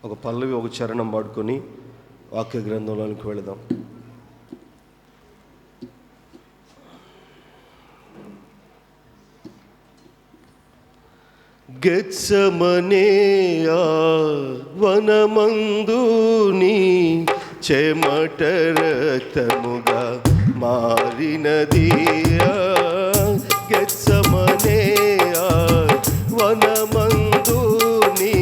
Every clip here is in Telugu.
ఒక పల్లవి ఒక చరణం పాడుకొని వాక్య గ్రంథంలోనికి వెళదాం. గెత్సెమనే వనమందు నీ చెమట రక్తముగా మారినది. గెత్సెమనే వనమందు నీ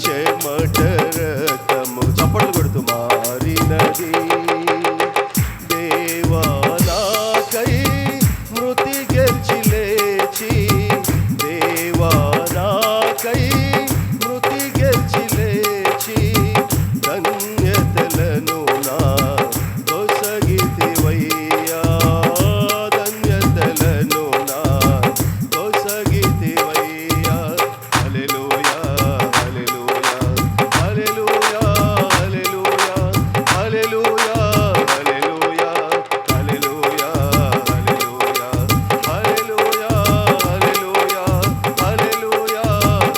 చెమట రక్తము చప్పట్లు కొడుతూ మారినది. దేవా నాకై మృతి గెలిచి లేచి, దేవా నాకై మృతి గెలిచి లేచి, ధన్యతలను నా కొసగితివయ్యా, ధన్యతలను నా కొసగితివయ్యా. హల్లెలూయా హల్లెలూయా హల్లెలూయా హల్లెలూయా హల్లెలూయా హల్లెలూయా హల్లెలూయా హల్లెలూయా హల్లెలూయా హల్లెలూయా హల్లెలూయా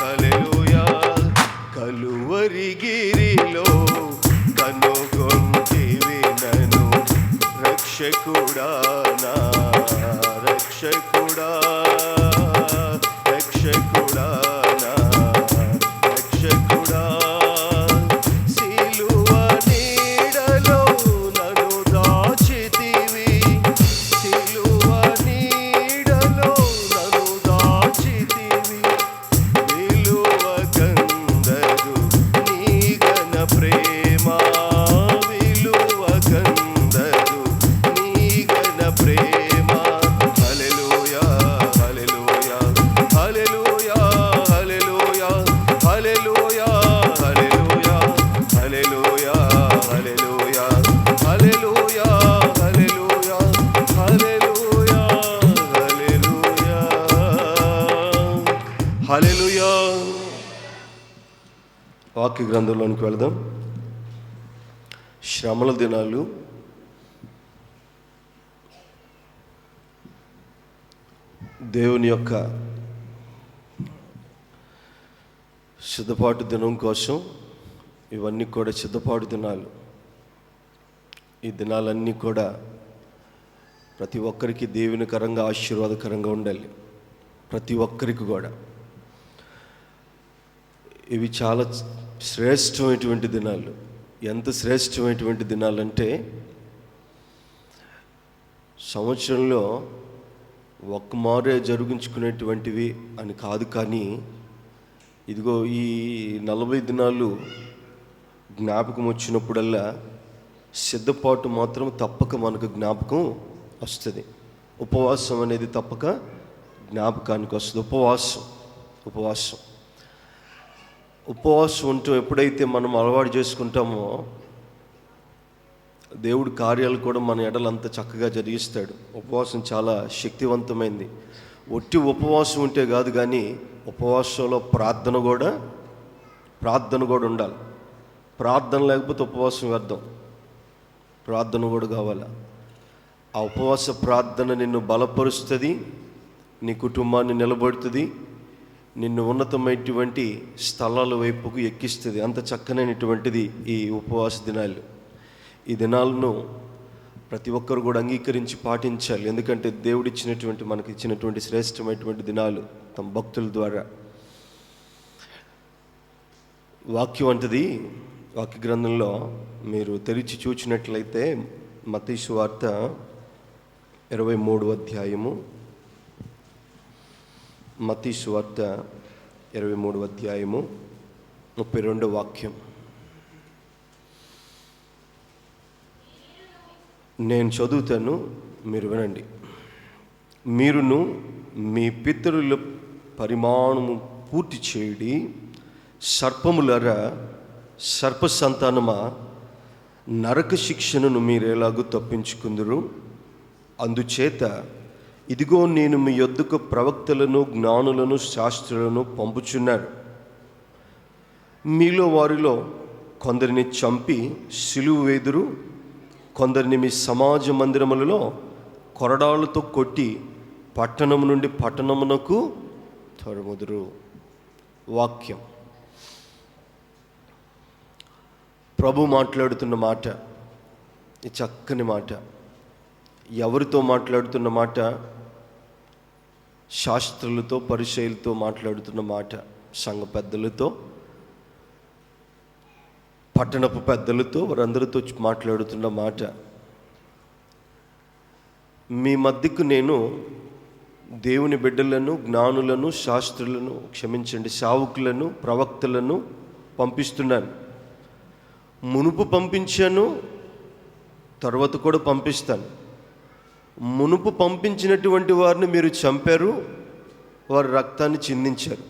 హల్లెలూయా. కలువరి గిరిలో కనుగొంటివి నన్ను రక్షకుడా, నా రక్షకుడా, రక్షకుడా, నా రక్షకుడా. సిలువ నీడలో నన్ను దాచితివి, సిలువ నీడలో నన్ను దాచితివి. విలువ కందదు నీ ఘన ప్రేమ, విలువ కందదు నీ ఘన ప్రేమ. హల్లెలూయా హల్లెలూయా హల్లెలూయా హల్లెలూయా హల్లెలూయా హల్లెలూయా హల్లెలూయా హల్లెలూయా హల్లెలూయా హల్లెలూయా హల్లెలూయా హల్లెలూయా హల్లెలూయా. వాక్య గ్రంథంలోనికి వెళదాం. శ్రమల దినాలు దేవుని యొక్క సిద్ధపాటు దినం కోసం ఇవన్నీ కూడా సిద్ధపాటు దినాలు. ఈ దినాలన్నీ కూడా ప్రతి ఒక్కరికి దేవునికరంగా ఆశీర్వాదకరంగా ఉండాలి. ప్రతి ఒక్కరికి కూడా ఇవి చాలా శ్రేష్టమైనటువంటి దినాలు. ఎంత శ్రేష్టమైనటువంటి దినాలంటే సంవత్సరంలో ఒక్క మారే జరిగించుకునేటువంటివి అని కాదు, కానీ ఇదిగో ఈ 40 దినాలు జ్ఞాపకం వచ్చినప్పుడల్లా సిద్ధపాటు మాత్రం తప్పక మనకు జ్ఞాపకం వస్తుంది. ఉపవాసం అనేది తప్పక జ్ఞాపకానికి వస్తుంది. ఉపవాసం ఉంటూ ఎప్పుడైతే మనం అలవాటు చేసుకుంటామో దేవుడి కార్యాలు కూడా మన ఎడలంతా చక్కగా జరిగిస్తాడు. ఉపవాసం చాలా శక్తివంతమైంది. ఒట్టి ఉపవాసం ఉంటే కాదు, కానీ ఉపవాసంలో ప్రార్థన కూడా ఉండాలి. ప్రార్థన లేకపోతే ఉపవాసం వ్యర్థం. ప్రార్థన కూడా కావాలి. ఆ ఉపవాస ప్రార్థన నిన్ను బలపరుస్తుంది, నీ కుటుంబాన్ని నిలబడుతుంది, నిన్ను ఉన్నతమైనటువంటి స్థలాల వైపుకు ఎక్కిస్తుంది. అంత చక్కనైనటువంటిది ఈ ఉపవాస దినాలు. ఈ దినాలను ప్రతి ఒక్కరు కూడా అంగీకరించి పాటించాలి. ఎందుకంటే దేవుడిచ్చినటువంటి మనకి ఇచ్చినటువంటి శ్రేష్టమైనటువంటి దినాలు తమ భక్తుల ద్వారా. వాక్యం అంటది, వాక్య గ్రంథంలో మీరు తెరిచి చూచినట్లయితే మత్తయి సువార్త 23వ అధ్యాయము, మత్తయి సువార్త 23వ అధ్యాయము 32వ వాక్యం. నేను చదువుతాను, మీరు వినండి. మీరును మీ పితరుల పరిమాణము పూర్తి చేయడి, సర్పములరా సర్ప సంతానమా, నరక శిక్షణను మీరు ఎలాగూ తప్పించుకుందరు. అందుచేత ఇదిగో నేను మీ యొద్దకు ప్రవక్తలను, జ్ఞానులను, శాస్త్రులను పంపుచున్నాను. మీలో వారిలో కొందరిని చంపి సిలువ వేదురు, కొందరిని మీ సమాజ మందిరములలో కొరడాలతో కొట్టి పట్టణం నుండి పట్టణమునకు తరుముదురు. వాక్యం. ప్రభు మాట్లాడుతున్న మాట, ఈ చక్కని మాట. ఎవరితో మాట్లాడుతున్న మాట? శాస్త్రులతో, పరిచయులతో మాట్లాడుతున్న మాట. సంఘ పెద్దలతో, పట్టణపు పెద్దలతో, వారందరితో మాట్లాడుతున్న మాట. మీ మధ్యకు నేను దేవుని బిడ్డలను, జ్ఞానులను, శాస్త్రులను, క్షమించండి, సావుకులను, ప్రవక్తలను పంపిస్తున్నాను. మునుపు పంపించాను, తర్వాత కూడా పంపిస్తాను. మునుపు పంపించినటువంటి వారిని మీరు చంపారు, వారి రక్తాన్ని చిందించారు.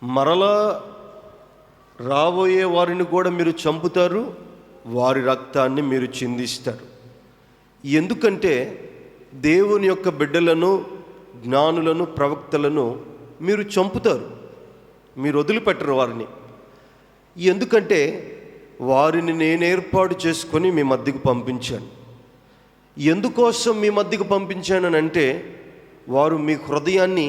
మరలా రాబోయే వారిని కూడా మీరు చంపుతారు, వారి రక్తాన్ని మీరు చిందిస్తారు. ఎందుకంటే దేవుని యొక్క బిడ్డలను, జ్ఞానులను, ప్రవక్తలను మీరు చంపుతారు, మీరు వదిలిపెట్టరు వారిని. ఎందుకంటే వారిని నేను ఏర్పాటు చేసుకొని మీ మధ్యకు పంపించాను. ఎందుకోసం మీ మధ్యకు పంపించానంటే, వారు మీ హృదయాన్ని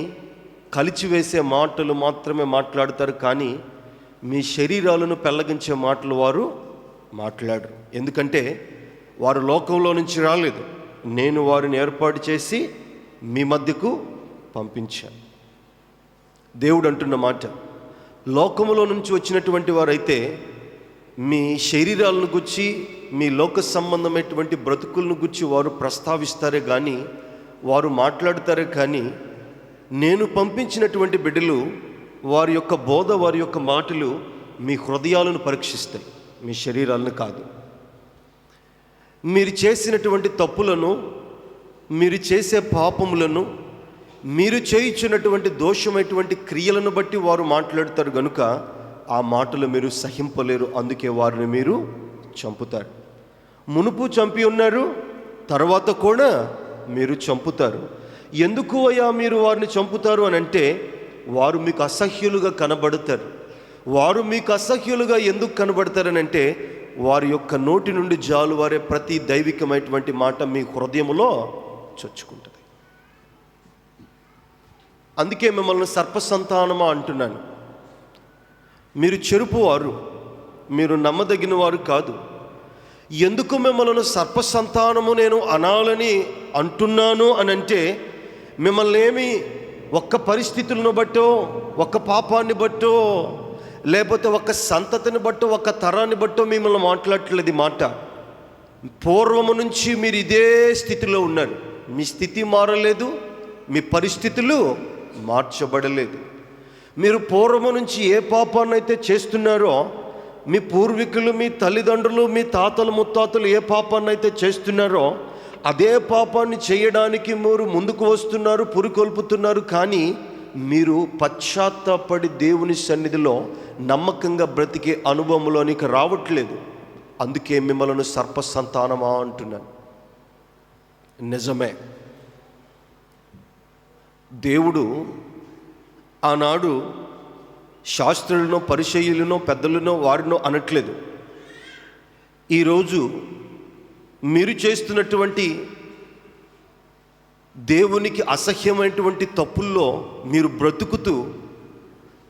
కలిచివేసే మాటలు మాత్రమే మాట్లాడతారు, కానీ మీ శరీరాలను పెళ్ళగించే మాటలు వారు మాట్లాడరు. ఎందుకంటే వారు లోకంలో నుంచి రాలేదు, నేను వారిని ఏర్పాటు చేసి మీ మధ్యకు పంపించాను. దేవుడు అంటున్న మాట, లోకములో నుంచి వచ్చినటువంటి వారైతే మీ శరీరాలను గురించి, మీ లోక సంబంధమైనటువంటి బ్రతుకులను గురించి వారు ప్రస్తావిస్తారే కానీ, వారు మాట్లాడతారే కానీ, నేను పంపించినటువంటి బిడ్డలు వారి యొక్క బోధ, వారి యొక్క మాటలు మీ హృదయాలను పరీక్షిస్తాయి, మీ శరీరాలను కాదు. మీరు చేసినటువంటి తప్పులను, మీరు చేసే పాపములను, మీరు చేయించినటువంటి దోషమైనటువంటి క్రియలను బట్టి వారు మాట్లాడతారు కనుక ఆ మాటలు మీరు సహింపలేరు. అందుకే వారిని మీరు చంపుతారు. మునుపు చంపి ఉన్నారు, తర్వాత కూడా మీరు చంపుతారు. ఎందుకు అయ్యా మీరు వారిని చంపుతారు అని అంటే, వారు మీకు అసహ్యులుగా కనబడతారు. వారు మీకు అసహ్యులుగా ఎందుకు కనబడతారనంటే, వారి యొక్క నోటి నుండి జాలువారే ప్రతి దైవికమైనటువంటి మాట మీ హృదయంలో చొచ్చుకుంటుంది. అందుకే మిమ్మల్ని సర్పసంతానమా అంటున్నాను. మీరు చెరుపువారు, మీరు నమ్మదగిన వారు కాదు. ఎందుకు మిమ్మల్ని సర్పసంతానము నేను అనాలని అంటున్నాను అని అంటే, మిమ్మల్ని ఏమి ఒక్క పరిస్థితులను బట్టో, ఒక్క పాపాన్ని బట్టో, లేకపోతే ఒక సంతతిని బట్టో, ఒక తరాన్ని బట్టో మిమ్మల్ని మాట్లాడట్లేదు. మాట పూర్వము నుంచి మీరు ఇదే స్థితిలో ఉన్నారు. మీ స్థితి మారలేదు, మీ పరిస్థితులు మార్చబడలేదు. మీరు పూర్వము నుంచి ఏ పాపాన్ని అయితే చేస్తున్నారో, మీ పూర్వీకులు, మీ తల్లిదండ్రులు, మీ తాతలు ముత్తాతలు ఏ పాపాన్ని అయితే చేస్తున్నారో అదే పాపాన్ని చేయడానికి మీరు ముందుకు వస్తున్నారు, పురికొల్పుతున్నారు. కానీ మీరు పశ్చాత్తాపడి దేవుని సన్నిధిలో నమ్మకంగా బ్రతికే అనుభవంలోనికి రావట్లేదు. అందుకే మిమ్మల్ని సర్పసంతానమా అంటున్నాను. నిజమే, దేవుడు ఆనాడు శాస్త్రులను, పరిచయులను, పెద్దలను, వారినో అనట్లేదు. ఈరోజు మీరు చేస్తున్నటువంటి దేవునికి అసహ్యమైనటువంటి తప్పుల్లో మీరు బ్రతుకుతూ,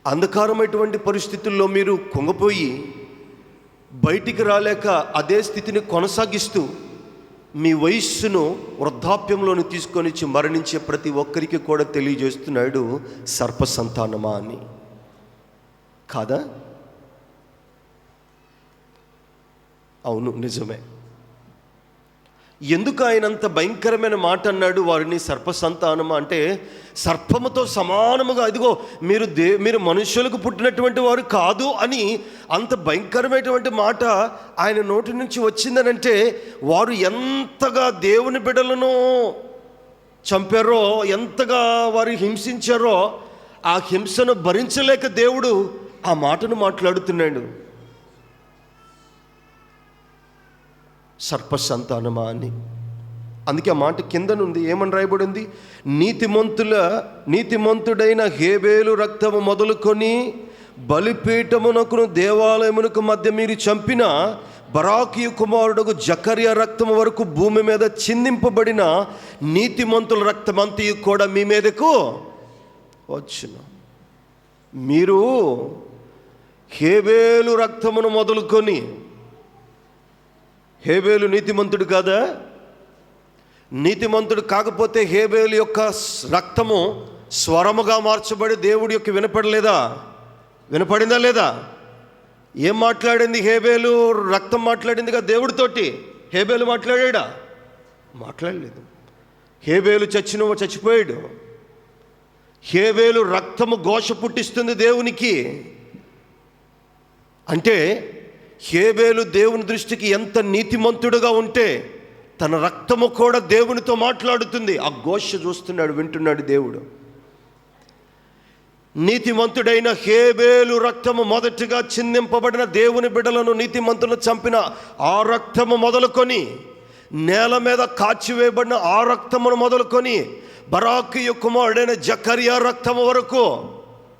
అంధకారమైనటువంటి పరిస్థితుల్లో మీరు కుంగపోయి బయటికి రాలేక అదే స్థితిని కొనసాగిస్తూ మీ వయస్సును వృద్ధాప్యంలోని తీసుకొని మరణించే ప్రతి ఒక్కరికి కూడా తెలియజేస్తున్నాడు, సర్పసంతానమా అని. కాదా? అవును, నిజమే. ఎందుకు ఆయన అంత భయంకరమైన మాట అన్నాడు వారిని సర్పసంతానమా అంటే, సర్పముతో సమానముగా, ఇదిగో మీరు మనుషులకు పుట్టినటువంటి వారు కాదు అని అంత భయంకరమైనటువంటి మాట ఆయన నోటి నుంచి వచ్చిందనంటే, వారు ఎంతగా దేవుని బిడ్డలను చంపారో, ఎంతగా వారు హింసించారో, ఆ హింసను భరించలేక దేవుడు ఆ మాటను మాట్లాడుతున్నాడు, సర్పసంతానమా అని. అందుకే ఆ మాట కింద నుండి ఏమని రాయబడి ఉంది? నీతిమంతుడైన హేబేలు రక్తము మొదలుకొని బలిపీఠమునకును దేవాలయమునకు మధ్య మీరు చంపిన బరాకీయు కుమారుడు జకర్యా రక్తము వరకు భూమి మీద చిందింపబడిన నీతిమంతుల రక్తమంతయు కూడా మీ మీదకు వచ్చును. మీరు హేబేలు రక్తమును మొదలుకొని హేబేలు నీతిమంతుడు కాదా? నీతిమంతుడు కాకపోతే హేబేలు యొక్క రక్తము స్వరముగా మార్చబడి దేవుడి యొక్క వినపడలేదా? వినపడిందా లేదా? ఏం మాట్లాడింది హేబేలు? రక్తం మాట్లాడిందిగా దేవుడితోటి. హేబేలు మాట్లాడా? మాట్లాడలేదు. హేబేలు చచ్చిపోయాడు. హేబేలు రక్తము ఘోష పుట్టిస్తుంది దేవునికి. అంటే హేబేలు దేవుని దృష్టికి ఎంత నీతిమంతుడుగా ఉంటే తన రక్తము కూడా దేవునితో మాట్లాడుతుంది. ఆ ఘోష చూస్తున్నాడు, వింటున్నాడు దేవుడు. నీతిమంతుడైన హేబేలు రక్తము మొదటిగా చిందింపబడిన దేవుని బిడ్డలను, నీతిమంతులను చంపిన ఆ రక్తము మొదలుకొని, నేల మీద కాచివేయబడిన ఆ రక్తమును మొదలుకొని, బరాకియు కుమారుడైన జకర్యా రక్తము వరకు.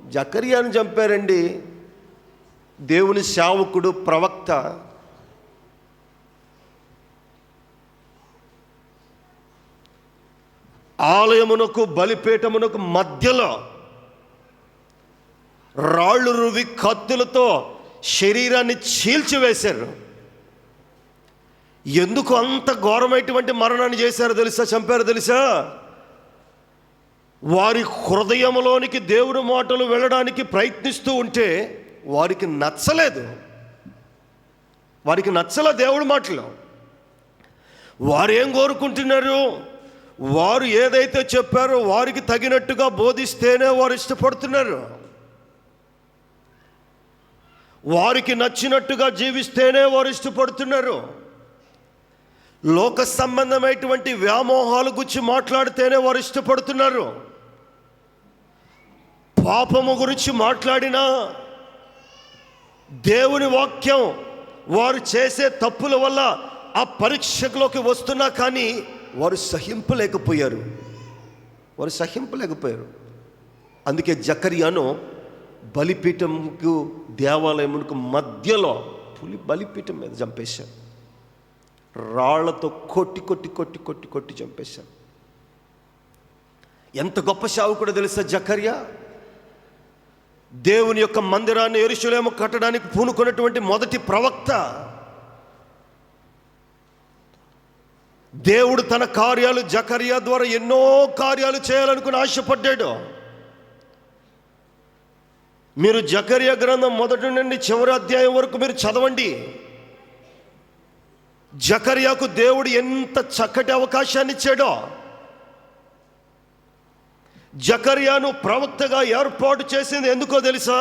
జకర్యాను చంపారండి, దేవుని సేవకుడు, ప్రవక్త. ఆలయమునకు బలిపీఠమునకు మధ్యలో రాళ్ళు రువి కత్తులతో శరీరాన్ని చీల్చివేశారు. ఎందుకు అంత ఘోరమైనటువంటి మరణాన్ని చేశారో తెలుసా? చంపారో తెలుసా? వారి హృదయంలోనికి దేవుని మాటలు వెళ్ళడానికి ప్రయత్నిస్తూ ఉంటే వారికి నచ్చలేదు. దేవుడి మాటలు. వారు ఏం కోరుకుంటున్నారు? వారు ఏదైతే చెప్పారో వారికి తగినట్టుగా బోధిస్తేనే వారు ఇష్టపడుతున్నారు. వారికి నచ్చినట్టుగా జీవిస్తేనే వారు ఇష్టపడుతున్నారు. లోక సంబంధమైనటువంటి వ్యామోహాల గురించి మాట్లాడితేనే వారు ఇష్టపడుతున్నారు. పాపము గురించి మాట్లాడినా, దేవుని వాక్యం వారు చేసే తప్పుల వల్ల ఆ పరీక్షలోకి వస్తున్నా కానీ వారు సహింపలేకపోయారు. అందుకే జకర్యాను బలిపీఠంకు, దేవాలయమునకు మధ్యలో బలిపీఠం మీద చంపేశారు. రాళ్లతో కొట్టి చంపేశారు. ఎంత గొప్ప సేవకుడో తెలుసా జకర్యా? దేవుని యొక్క మందిరాన్ని యెరూషలేము కట్టడానికి పూనుకున్నటువంటి మొదటి ప్రవక్త. దేవుడు తన కార్యాలు జకర్యా ద్వారా ఎన్నో కార్యాలు చేయాలనుకుని ఆశపడ్డాడు. మీరు జకర్యా గ్రంథం మొదటి నుండి చివరి అధ్యాయం వరకు మీరు చదవండి. జకర్యాకు దేవుడు ఎంత చక్కటి అవకాశాన్ని ఇచ్చాడో. జకర్యాను ప్రవక్తగా ఏర్పాటు చేసింది ఎందుకో తెలుసా?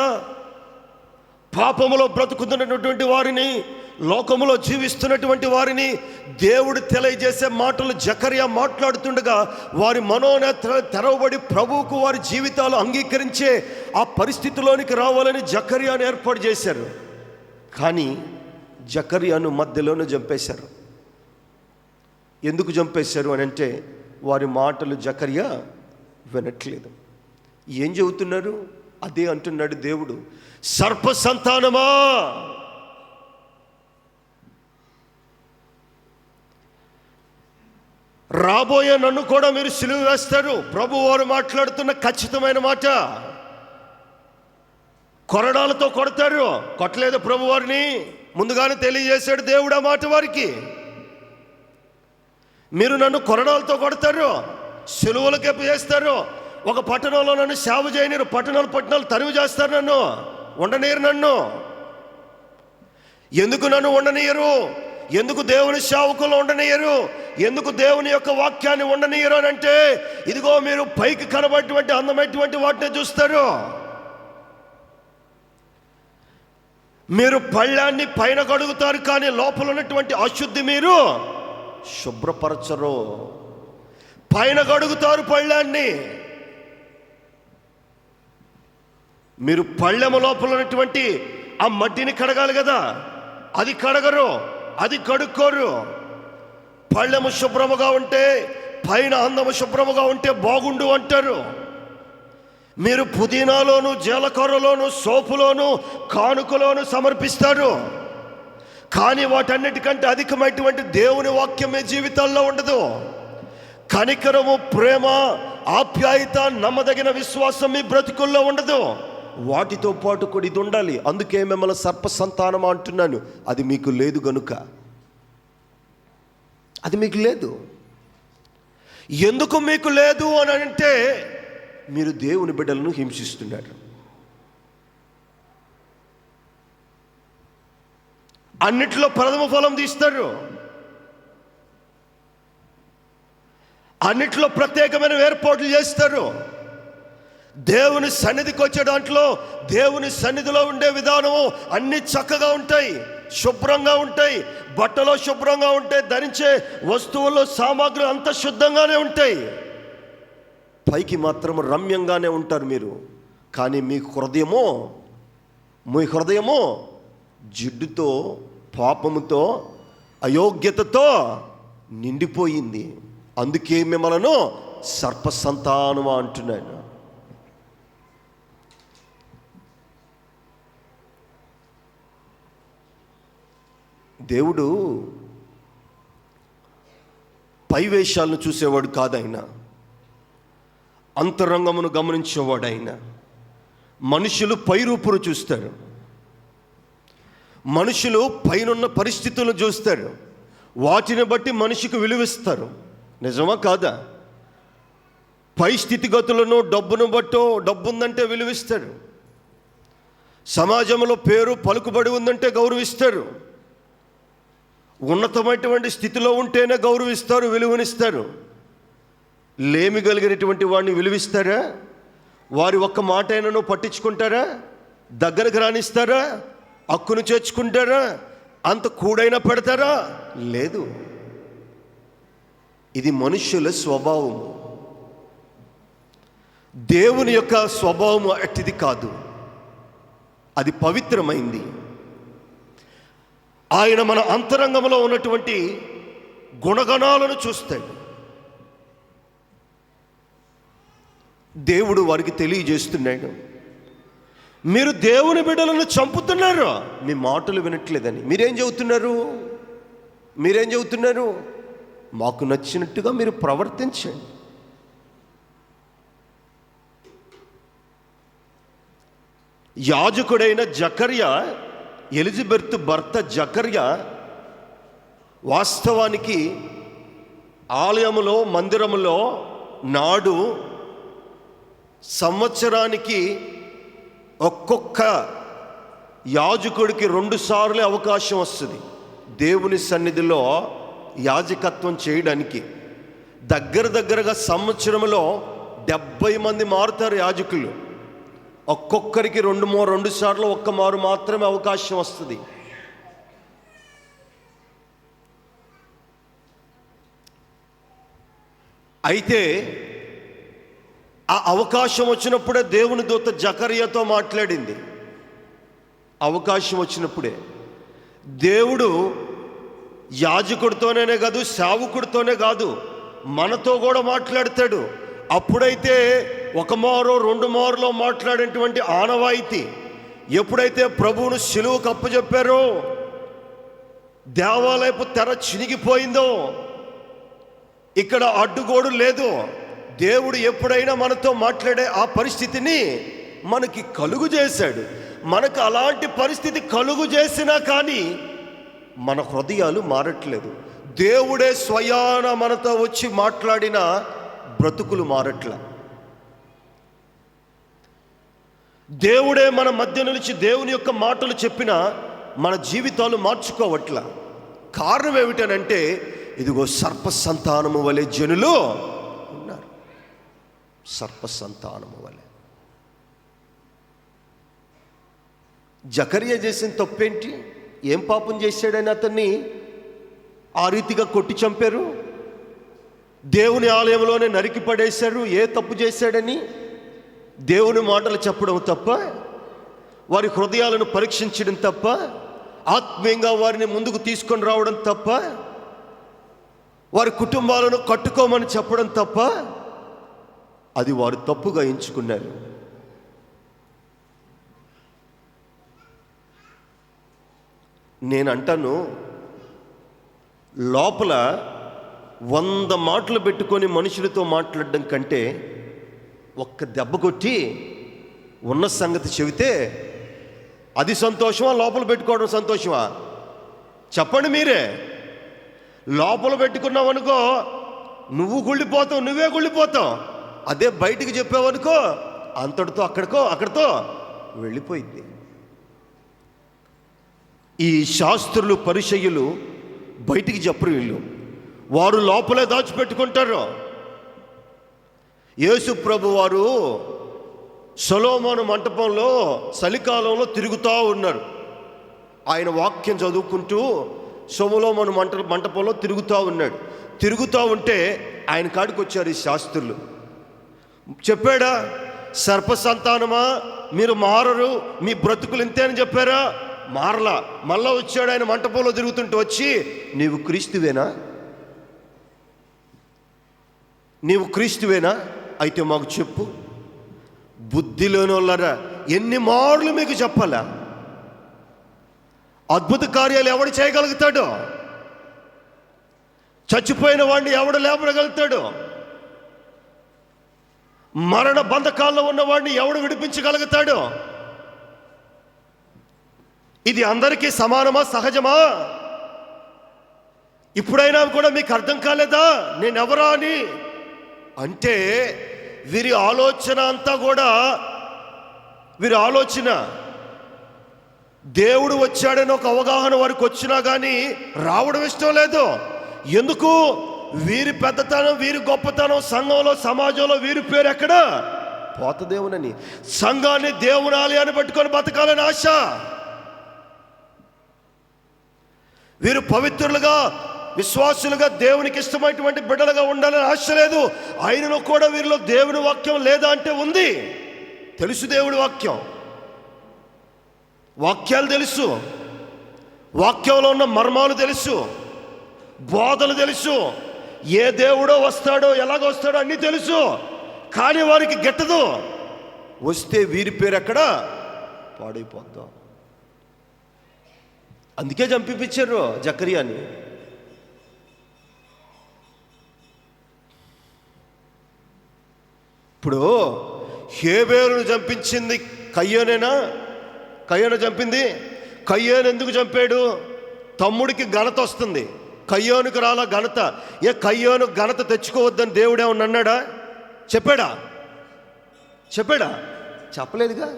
పాపములో బ్రతుకుతున్నటువంటి వారిని, లోకములో జీవిస్తున్నటువంటి వారిని దేవుడు తెలియజేసే మాటలు జకర్యా మాట్లాడుతుండగా వారి మనోనేత్రాలు తెరవబడి ప్రభువుకు వారి జీవితాలు అంగీకరించే ఆ పరిస్థితిలోనికి రావాలని జకర్యాను ఏర్పాటు చేశారు. కానీ జకర్యాను మధ్యలోనే చంపేశారు. ఎందుకు చంపేశారు అని అంటే వారి మాటలు జకర్యా వినట్లేదు. ఏం చెబుతున్నారు? అదే అంటున్నాడు దేవుడు, సర్ప సంతానమా, రాబోయే నన్ను కూడా మీరు సిలువ వేస్తారు. ప్రభు వారు మాట్లాడుతున్న ఖచ్చితమైన మాట. కొరడాలతో కొడతారు. కొట్టలేదు ప్రభు వారిని, ముందుగానే తెలియజేశాడు దేవుడు ఆ మాట వారికి. మీరు నన్ను కొరడాలతో కొడతారు, సిలువలకే చేస్తారు. ఒక పట్టణంలో నన్ను సేవ చేయనిరు, పట్టణాలు తరివి చేస్తారు, నన్ను ఉండనీయరు. నన్ను ఎందుకు ఉండనీయరు? ఎందుకు దేవుని సేవకులు ఉండనీయరు? ఎందుకు దేవుని యొక్క వాక్యాన్ని ఉండనీయరు అని అంటే, ఇదిగో మీరు పైకి కనబడేటువంటి అందమైనటువంటి వాటిని చూస్తారు. మీరు పళ్ళాన్ని పైన కడుగుతారు, కానీ లోపల ఉన్నటువంటి అశుద్ధి మీరు శుభ్రపరచరు. పైన కడుగుతారు పళ్ళాన్ని, మీరు పళ్ళెము లోపల ఉన్నటువంటి ఆ మట్టిని కడగాలి కదా, అది కడగరు, అది కడుక్కోరు. పళ్ళెము శుభ్రముగా ఉంటే, పైన అందము శుభ్రముగా ఉంటే బాగుండు అంటారు. మీరు పుదీనాలోను, జీలకర్రలోను, సోపులోను, కానుకలోను సమర్పిస్తారు, కానీ వాటన్నిటికంటే అధికమైనటువంటి దేవుని వాక్యం మీ జీవితాల్లో ఉండదు. కనికరము, ప్రేమ, ఆప్యాయత, నమ్మదగిన విశ్వాసం మీ బ్రతుకుల్లో ఉండదు. వాటితో పాటు కూడా ఇది ఉండాలి. అందుకే మిమ్మల్ని సర్ప సంతానం అంటున్నాను, అది మీకు లేదు గనుక. అది మీకు లేదు. ఎందుకు మీకు లేదు అని అంటే మీరు దేవుని బిడ్డలను హింసిస్తున్నారు. అన్నిట్లో ప్రథమ ఫలం తీస్తారు, అన్నిట్లో ప్రత్యేకమైన ఏర్పాట్లు చేస్తారు. దేవుని సన్నిధికి వచ్చే దాంట్లో దేవుని సన్నిధిలో ఉండే విధానము అన్ని చక్కగా ఉంటాయి, శుభ్రంగా ఉంటాయి, బట్టలో శుభ్రంగా ఉంటాయి, ధరించే వస్తువుల్లో సామాగ్రి అంత శుద్ధంగానే ఉంటాయి. పైకి మాత్రం రమ్యంగానే ఉంటారు మీరు, కానీ మీ హృదయమో జిడ్డుతో, పాపముతో, అయోగ్యతతో నిండిపోయింది. అందుకే మిమ్మలను సర్ప సంతానము అంటున్నాను. దేవుడు పైవేషాలను చూసేవాడు కాదైనా, అంతరంగమును గమనించేవాడు ఆయన. మనుషులు పైరూపును చూస్తారు, మనుషులు పైనున్న పరిస్థితులను చూస్తారు, వాటిని బట్టి మనిషికి విలువిస్తారు. నిజమా కాదా? పై స్థితిగతులను, డబ్బును బట్టో, డబ్బు ఉందంటే విలువిస్తారు, సమాజంలో పేరు పలుకుబడి ఉందంటే గౌరవిస్తారు, ఉన్నతమైనటువంటి స్థితిలో ఉంటేనే గౌరవిస్తారు, విలువనిస్తారు. లేమి కలిగినటువంటి వాడిని విలువిస్తారా? వారి ఒక్క మాట అయినను పట్టించుకుంటారా? దగ్గరకు రానిస్తారా? హక్కును చేర్చుకుంటారా? అంత కూడైనా పెడతారా? లేదు. ఇది మనుష్యుల స్వభావము. దేవుని యొక్క స్వభావము అట్టిది కాదు, అది పవిత్రమైంది. ఆయన మన అంతరంగంలో ఉన్నటువంటి గుణగణాలను చూస్తాడు. దేవుడు వారికి తెలియజేస్తున్నాడు, మీరు దేవుని బిడ్డలను చంపుతున్నారు, మీ మాటలు వినట్లేదని. మీరేం చెబుతున్నారు? మాకు నచ్చినట్టుగా మీరు ప్రవర్తించండి. యాజకుడైన జకర్యా, ఎలిజబెత్ భర్త జకర్యా వాస్తవానికి ఆలయములో, మందిరములో నాడు సంవత్సరానికి ఒక్కొక్క యాజకుడికి 2 సార్లు అవకాశం వస్తుంది దేవుని సన్నిధిలో యాజకత్వం చేయడానికి. దగ్గరగా సంవత్సరంలో 70 మంది మారుతారు యాజకులు. ఒక్కొక్కరికి 2 సార్లు, ఒక్క మారు మాత్రమే అవకాశం వస్తుంది. అయితే ఆ అవకాశం వచ్చినప్పుడే దేవుని దూత జకర్యాతో మాట్లాడింది. అవకాశం వచ్చినప్పుడే దేవుడు యాజకుడితోనే కాదు, సేవకుడితోనే కాదు, మనతో కూడా మాట్లాడతాడు. అప్పుడైతే 1 మారో 2 మారులో మాట్లాడేటువంటి ఆనవాయితీ ఎప్పుడైతే ప్రభువును సిలువకు అప్పచెప్పారో, దేవాలయపు తెర చినిగిపోయిందో, ఇక్కడ అడ్డుగోడు లేదు. దేవుడు ఎప్పుడైనా మనతో మాట్లాడే ఆ పరిస్థితిని మనకి కలుగు చేశాడు. మనకు అలాంటి పరిస్థితి కలుగు చేసినా కానీ మన హృదయాలు మారట్లేదు. దేవుడే స్వయాన మనతో వచ్చి మాట్లాడిన బ్రతుకులు మారట్ల. దేవుడే మన మధ్య నిలిచి దేవుని యొక్క మాటలు చెప్పినా మన జీవితాలు మార్చుకోవట్ల. కారణం ఏమిటనంటే, ఇదిగో సర్ప సంతానము వలె జనులు ఉన్నారు. సర్ప సంతానము వలె. జకర్యా చేసిన తప్పేంటి? ఏం పాపం చేశాడని అతన్ని ఆ రీతిగా కొట్టి చంపారు? దేవుని ఆలయంలోనే నరికి పడేశారు. ఏ తప్పు చేశాడని? దేవుని మాటలు చెప్పడం తప్ప, వారి హృదయాలను పరీక్షించడం తప్ప, ఆత్మీయంగా వారిని ముందుకు తీసుకొని రావడం తప్ప, వారి కుటుంబాలను కట్టుకోమని చెప్పడం తప్ప, అది వారు తప్పుగా ఎంచుకున్నారు. నేనంటాను, లోపల 100 మాటలు పెట్టుకొని మనుషులతో మాట్లాడడం కంటే ఒక్క దెబ్బ కొట్టి ఉన్న సంగతి చెబితే అది సంతోషమా, లోపల పెట్టుకోవడం సంతోషమా? చెప్పండి మీరే. లోపల పెట్టుకున్నావు అనుకో నువ్వు గుళ్ళిపోతావు, నువ్వే గుళ్ళిపోతావు. అదే బయటికి చెప్పావనుకో అంతటితో అక్కడితో వెళ్ళిపోయింది. ఈ శాస్త్రులు పరిసయ్యులు బయటికి చెప్పరు, వీళ్ళు వారు లోపలే దాచిపెట్టుకుంటారు. యేసు ప్రభు వారు సొలొమోను మంటపంలో చలికాలంలో తిరుగుతూ ఉన్నారు. ఆయన వాక్యం చదువుకుంటూ సొలొమోను మంటపంలో తిరుగుతూ ఉన్నాడు. తిరుగుతూ ఉంటే ఆయన కాడికి వచ్చారు ఈ శాస్త్రులు. చెప్పాడా, సర్ప సంతానమా మీరు మారరు, మీ బ్రతుకులు ఇంతే అని చెప్పారా? మారలా. మళ్ళా వచ్చాడు ఆయన మంటపంలో తిరుగుతుంటూ వచ్చి, నీవు క్రీస్తువేనా? అయితే మాకు చెప్పు. బుద్ధి లేని వాళ్ళరా, ఎన్ని మార్లు మీకు చెప్పాలా? అద్భుత కార్యాలు ఎవడు చేయగలుగుతాడు? చచ్చిపోయిన వాడిని ఎవడు లేపగలుగుతాడు? మరణ బంధకాల్లో ఉన్న వాడిని ఎవడు విడిపించగలుగుతాడు? ఇది అందరికీ సమానమా, సహజమా? ఇప్పుడైనా కూడా మీకు అర్థం కాలేదా నేనెవరా అని? అంటే వీరి ఆలోచన అంతా కూడా దేవుడు వచ్చాడని ఒక అవగాహన వారికి వచ్చినా కానీ రావడం ఇష్టం లేదు. ఎందుకు? వీరి పెద్దతనం, వీరి గొప్పతనం సంఘంలో, సమాజంలో వీరి పేరు ఎక్కడ పోతదేవునని, సంఘాన్ని దేవుని ఆలయాన్ని పట్టుకొని బతకాలని ఆశ. వీరు పవిత్రులుగా, విశ్వాసులుగా, దేవునికి ఇష్టమైనటువంటి బిడ్డలుగా ఉండాలని ఆశ లేదు. ఆయనలో కూడా వీరిలో దేవుని వాక్యం లేదా అంటే ఉంది. తెలుసు దేవుడి వాక్యాలు తెలుసు, వాక్యంలో ఉన్న మర్మాలు తెలుసు, బోధలు తెలుసు, ఏ దేవుడో వస్తాడో ఎలాగొస్తాడో అన్నీ తెలుసు. కానీ వారికి గిట్టదు. వస్తే వీరి పేరు ఎక్కడ పాడైపోద్దాం. అందుకే చంపించారు జకర్యాని. ఇప్పుడు హేబేలును చంపించింది కయ్యోనేనా? కయ్యోను చంపింది. కయ్యోను ఎందుకు చంపాడు? తమ్ముడికి ఘనత వస్తుంది, కయ్యోనుకు రాలా ఘనత. కయ్యోను ఘనత తెచ్చుకోవద్దని దేవుడు ఏమన్నా అన్నాడా? చెప్పాడా? చెప్పలేదుగా.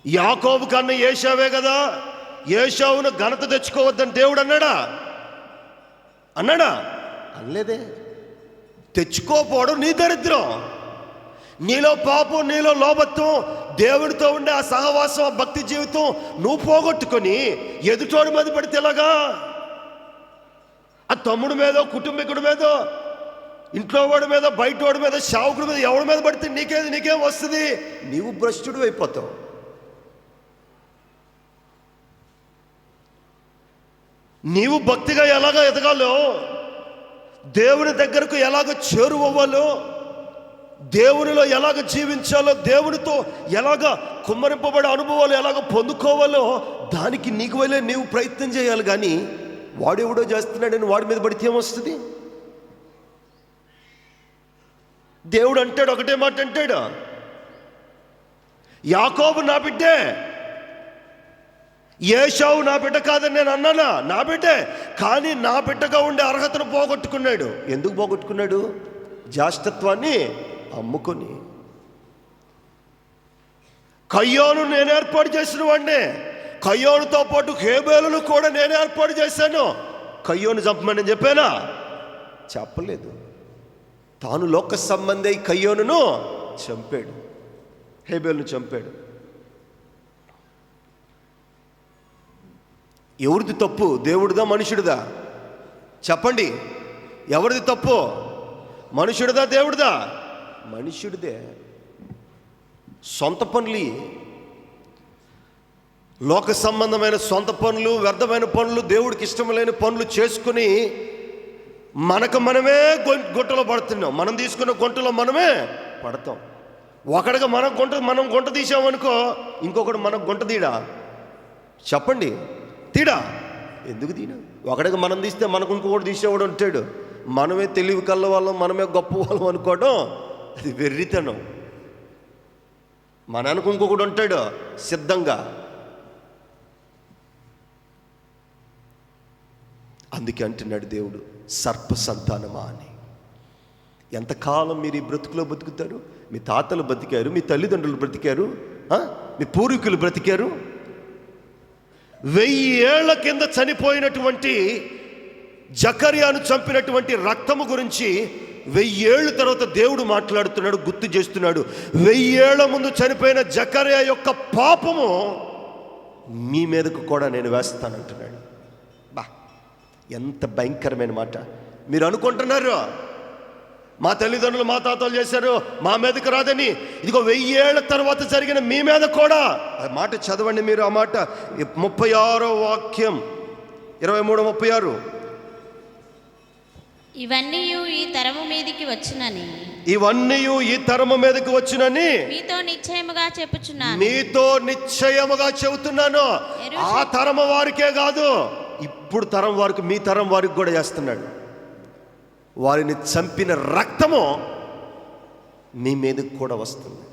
యాకోబు కన్నా ఏశావే కదా, ఏశావును ఘనత తెచ్చుకోవద్దని దేవుడు అన్నాడా? అనలేదే. తెచ్చుకోపోవడం నీ దరిద్రం, నీలో పాపం, నీలో లోభత్వం, దేవుడితో ఉండే ఆ సహవాసం, ఆ భక్తి జీవితం నువ్వు పోగొట్టుకొని ఎదుటోడి మీద పడితే ఎలాగా? ఆ తమ్ముడి మీదో, కుటుంబీకుడి మీదో, ఇంట్లో వాడి మీద, బయట వాడి మీద, శావుకుడి మీద, ఎవడి మీద పడితే నీకేం వస్తుంది? నీవు భ్రష్టుడు అయిపోతావు. నీవు భక్తిగా ఎలాగ ఎదగాలో, దేవుని దగ్గరకు ఎలాగ చేరువవ్వాలో, దేవునిలో ఎలాగ జీవించాలో, దేవునితో ఎలాగ కుమ్మరింపబడే అనుభవాలు ఎలాగ పొందుకోవాలో దానికి నీకు వెళ్ళే నీవు ప్రయత్నం చేయాలి. కానీ వాడెవడో చేస్తున్నాడని వాడి మీద పడితే ఏమొస్తుంది? దేవుడు అంటాడు, ఒకటే మాట అంటాడు, యాకోబు నా బిడ్డే, ఏశావు నా బిడ్డ కాదని నేను అన్నానా? నా బిడ్డే. కానీ నా బిడ్డగా ఉండే అర్హతను పోగొట్టుకున్నాడు. ఎందుకు పోగొట్టుకున్నాడు? జ్యేష్ఠత్వాన్ని అమ్ముకొని. కయ్యోను నేను ఏర్పాటు చేసిన వాడినే, కయ్యోనుతో పాటు హేబేలును కూడా నేను ఏర్పాటు చేశాను. కయ్యోను చంపమని చెప్పానా? చెప్పలేదు. తాను లోక సంబంధి కయ్యోనును చంపాడు, హేబేలును చంపాడు. ఎవరిది తప్పు? దేవుడిదా, మనుషుడిదా? చెప్పండి, ఎవరిది తప్పు? మనుషుడిదా, దేవుడిదా? మనుషుడిదే. సొంత పనులు, లోక సంబంధమైన సొంత పనులు, వ్యర్థమైన పనులు, దేవుడికి ఇష్టం లేని పనులు చేసుకుని మనకు మనమే గుంటలో పడుతున్నాం. మనం తీసుకున్న గుంటలో మనమే పడతాం. ఒకడిగా మనం గుంట తీసామనుకో, ఇంకొకడు మనం గుంట తీడా? చెప్పండి, తీడా? ఎందుకు తీడా? ఒకడిగా మనం తీస్తే మనకు ఇంకొకటి తీసేవాడు ఉంటాడు. మనమే తెలివి కళ్ళ వాళ్ళం, మనమే గొప్ప వాళ్ళం అనుకోవడం అది వెర్రితనం. మనకు ఇంకొకడు ఉంటాడు సిద్ధంగా. అందుకే అంటున్నాడు దేవుడు, సర్ప సంతానమా అని. ఎంతకాలం మీరు ఈ బ్రతుకులో బతుకుతారు? మీ తాతలు బ్రతికారు, మీ తల్లిదండ్రులు బ్రతికారు, మీ పూర్వీకులు బ్రతికారు. 1000 ఏళ్ల కింద చనిపోయినటువంటి జకర్యాను చంపినటువంటి రక్తము గురించి 1000 ఏళ్ళ తర్వాత దేవుడు మాట్లాడుతున్నాడు, గుర్తు చేస్తున్నాడు. 1000 ఏళ్ల ముందు చనిపోయిన జకర్యా యొక్క పాపము మీ మీదకు కూడా నేను వేస్తానంటున్నాడు. బా, ఎంత భయంకరమైన మాట. మీరు అనుకుంటున్నారు మా తల్లిదండ్రులు మా తాతలు చేశారు, మా మీదకు రాదని. ఇదిగో 1000 ఏళ్ల తర్వాత జరిగిన మీ మీద కూడా. ఆ మాట చదవండి మీరు. ఆ మాట 36వ వాక్యం, 23:36. ఇవన్నీ ఈ తరము మీదకి వచ్చినని, ఇవన్నీ ఈ తరము మీదకి వచ్చినని మీతో నిశ్చయముగా చెప్పుచున్నాను. మీతో నిశ్చయముగా చెబుతున్నాను. ఆ తరము వారికే కాదు, ఇప్పుడు తరం వారికి, మీ తరం వారికి కూడా చేస్తున్నాడు. వారిని చంపిన రక్తము మీ మీదకి కూడా వస్తుంది.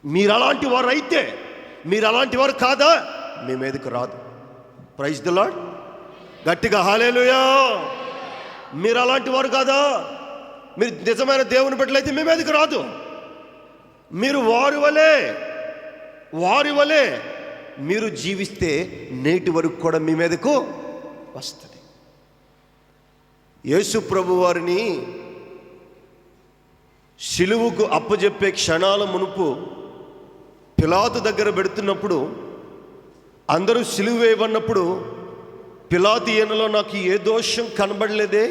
మీరు అలాంటి వారు అయితే, మీరు అలాంటి వారు కాదా, మీ మీదకి రాదు. Praise the lord. గట్టిగా హల్లెలూయా. మీరు అలాంటి వారు కాదా, మీరు నిజమైన దేవుని బిడ్డలైతే మీ మీదకి రాదు. మీరు వారి వలె మీరు జీవిస్తే నేటి వరకు కూడా మీ మీదకు వస్తుంది. యేసు ప్రభు వారిని సిలువకు అప్పజెప్పే క్షణాల మునుపు పిలాతు దగ్గర పెడుతున్నప్పుడు, అందరూ సిలువ వేయబడినప్పుడు, పిలాతు ఈయనలో నాకు ఏ దోషం కనబడలేదే,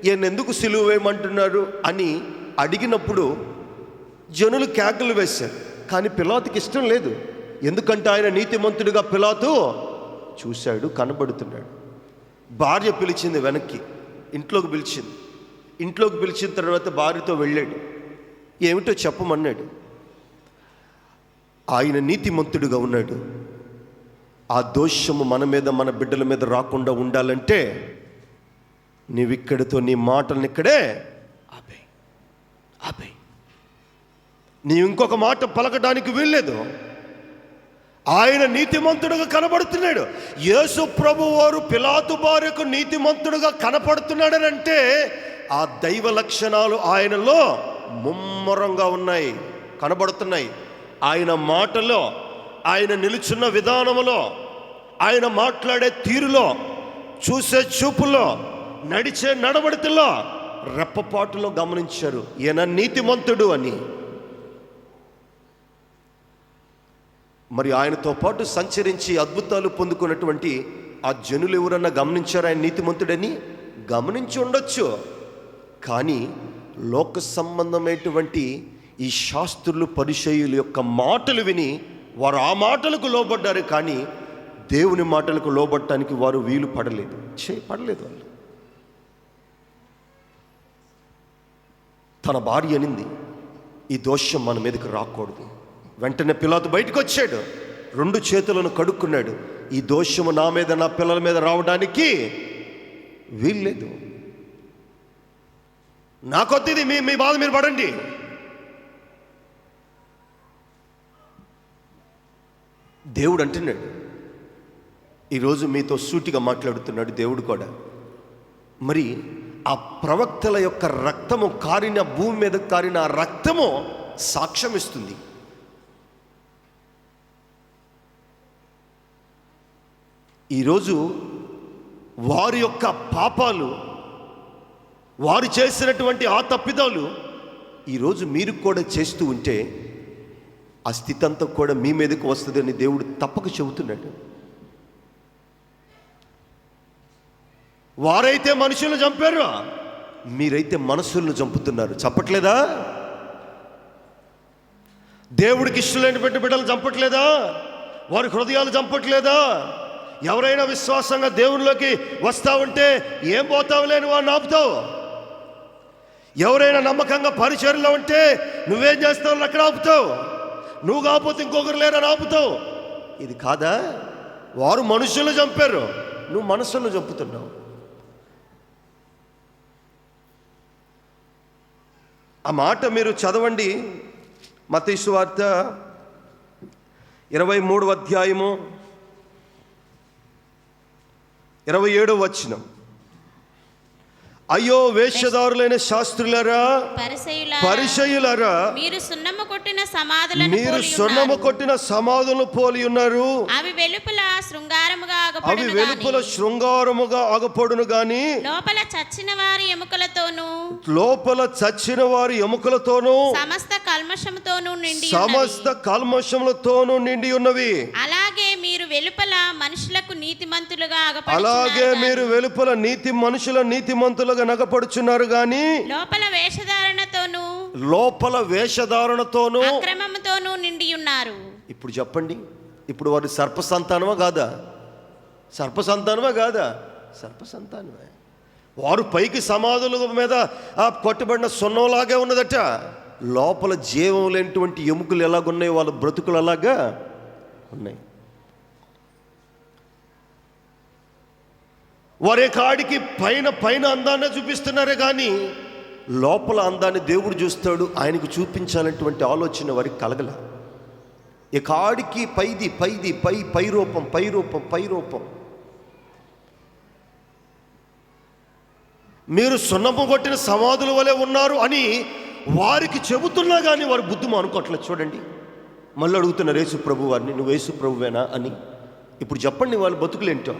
ఈయన ఎందుకు సిలువ వేయమంటున్నారు అని అడిగినప్పుడు జనులు కేకలు వేశారు. కానీ పిలాతుకి ఇష్టం లేదు. ఎందుకంటే ఆయన నీతిమంతుడిగా పిలాతు చూశాడు, కనబడుతున్నాడు. భార్య పిలిచింది వెనక్కి, ఇంట్లోకి పిలిచింది. ఇంట్లోకి పిలిచిన తర్వాత భార్యతో వెళ్ళాడు. ఏమిటో చెప్పమన్నాడు. ఆయన నీతిమంతుడిగా ఉన్నాడు. ఆ దోషము మన మీద, మన బిడ్డల మీద రాకుండా ఉండాలంటే నీవిక్కడితో నీ మాటలను ఇక్కడే ఆపే. నీవు ఇంకొక మాట పలకడానికి వీల్లేదు. ఆయన నీతిమంతుడుగా కనబడుతున్నాడు. యేసు ప్రభు వారు పిలాతు భార్యకు నీతిమంతుడుగా కనపడుతున్నాడనంటే ఆ దైవ లక్షణాలు ఆయనలో ముమ్మరంగా ఉన్నాయి, కనబడుతున్నాయి. ఆయన మాటలో, ఆయన నిలుచున్న విధానములో, ఆయన మాట్లాడే తీరులో, చూసే చూపులో, నడిచే నడవడితలో, రెప్పపాటులో గమనించారు ఈయన నీతిమంతుడు అని. మరి ఆయనతో పాటు సంచరించి అద్భుతాలు పొందుకున్నటువంటి ఆ జనులు ఎవరన్నా గమనించారు ఆయన నీతిమంతుడని? గమనించి ఉండొచ్చు. కానీ లోక సంబంధమైనటువంటి ఈ శాస్త్రులు, పరిసయ్యుల యొక్క మాటలు విని వారు ఆ మాటలకు లోబడ్డారు. కానీ దేవుని మాటలకు లోబడటానికి వారు వీలు పడలేదు. వాళ్ళు. తన భార్య అనింది, ఈ దోషం మన మీదకి రాకూడదు. వెంటనే పిలాతు బయటకు వచ్చాడు, 2 చేతులను కడుక్కున్నాడు. ఈ దోషము నా మీద, నా పిల్లల మీద రావడానికి వీల్లేదు. నాకొద్ది, మీ బాధ మీరు పడండి. దేవుడు అంటున్నాడు, ఈరోజు మీతో సూటిగా మాట్లాడుతున్నాడు దేవుడు కూడా. మరి ఆ ప్రవక్తల యొక్క రక్తము కారిన, భూమి మీద కారిన ఆ రక్తము సాక్ష్యం ఇస్తుంది. ఈరోజు వారి యొక్క పాపాలు, వారు చేసినటువంటి ఆ తప్పిదాలు ఈరోజు మీరు కూడా చేస్తూ ఉంటే ఆ స్థితి అంతా కూడా మీ మీదకు వస్తుందని దేవుడు తప్పక చెబుతున్నాడు. వారైతే మనుషులను చంపారు, మీరైతే మనసులను చంపుతున్నారు. చంపట్లేదా? దేవుడికి ఇష్టమైనటువంటి బిడ్డలు చంపట్లేదా? వారి హృదయాలు చంపట్లేదా? ఎవరైనా విశ్వాసంగా దేవునిలోకి వస్తావుంటే ఏం పోతావులేని వాడిని ఆపుతావు. ఎవరైనా నమ్మకంగా పరిచర్లో ఉంటే నువ్వేం చేస్తావు, అక్కడ ఆపుతావు. నువ్వు కాకపోతే ఇంకొకరు లేరని ఆపుతావు. ఇది కాదా? వారు మనుషులను చంపారు, నువ్వు మనసులను చంపుతున్నావు. ఆ మాట మీరు చదవండి. మత్తయి సువార్త 23వ అధ్యాయము 27వ వచనం. అయ్యో వేషధారులైన శాస్త్రులారా, పరిసయ్యులారా, మీరు సున్నము కొట్టిన సమాధులను పోలి ఉన్నారు. అవి వెలుపల శృంగారముగా ఆగపడును గాని లోపల చచ్చిన వారి ఎముకలతోనూ సమస్త కల్మషములతోనూ నిండి ఉన్నవి. అలాగే మీరు వెలుపల మనుషులకు నీతిమంతులుగా నీతిమంతులుగా నగపడుచున్నారు గాని లోపల వేషధారణతోనూ అక్రమముతోనూ నిండి ఉన్నారు. ఇప్పుడు చెప్పండి, ఇప్పుడు వారు సర్ప సంతానమా కాదా? సర్ప సంతానమే. వారు పైకి సమాధుల మీద కొట్టబడిన సున్నంలాగే ఉన్నదట. లోపల జీవం లేనటువంటి ఎముకలు ఎలాగున్నాయి, వాళ్ళ బ్రతుకులు అలాగా ఉన్నాయి. వారి కాడికి పైన అందాన్ని చూపిస్తున్నారే కానీ లోపల అందాన్ని దేవుడు చూస్తాడు. ఆయనకు చూపించాలన్నటువంటి ఆలోచన వారికి కలగల. ఈ కాడికి పై రూపం. మీరు సున్నము కొట్టిన సమాధుల వలె ఉన్నారు అని వారికి చెబుతున్నా కానీ వారు బుద్ధి అనుకోవట్లేదు. చూడండి, మళ్ళీ అడుగుతున్నారు యేసు ప్రభు వారిని, నువ్వు యేసు ప్రభువేనా అని. ఇప్పుడు చెప్పండి వాళ్ళ బతుకులేంటో.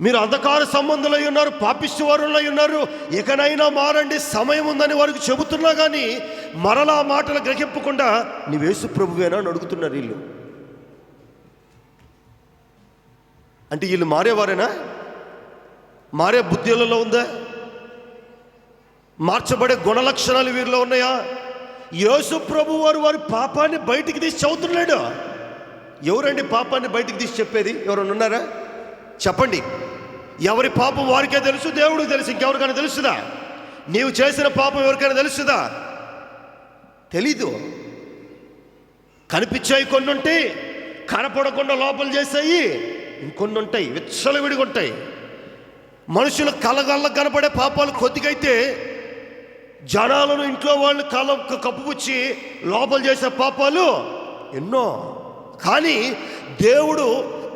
మీరు అంధకార సంబంధులై ఉన్నారు, పాపిష్టి వారులై ఉన్నారు, ఇకనైనా మారండి, సమయం ఉందని వారికి చెబుతున్నా కానీ మరలా మాటలు గ్రహింపకుండా నీవు యేసు ప్రభువేనా అని అడుగుతున్నారు వీళ్ళు. అంటే వీళ్ళు మారేవారేనా? మారే బుద్ధిలలో ఉందా? మార్చబడే గుణలక్షణాలు వీరిలో ఉన్నాయా? యేసు ప్రభు వారి పాపాన్ని బయటికి తీసి చదువుతున్నాడు. ఎవరండి పాపాన్ని బయటికి తీసి చెప్పేది? ఎవరైనా ఉన్నారా? చెప్పండి. ఎవరి పాపం వారికే తెలుసు, దేవుడికి తెలుసు. ఇంకెవరికైనా తెలుసుదా? నీవు చేసిన పాపం ఎవరికైనా తెలుసుదా? తెలీదు. కనిపించాయి కొన్ని ఉంటాయి, కనపడకుండా లోపల చేసాయి ఇంకొన్ని ఉంటాయి, విచ్చలవిడిగా ఉంటాయి. మనుషుల కళ్ళకు కనపడే పాపాలు కొద్దిగైతే జనాలను ఇంట్లో వాళ్ళు కప్పుపుచ్చి లోపల చేసే పాపాలు ఎన్నో. కానీ దేవుడు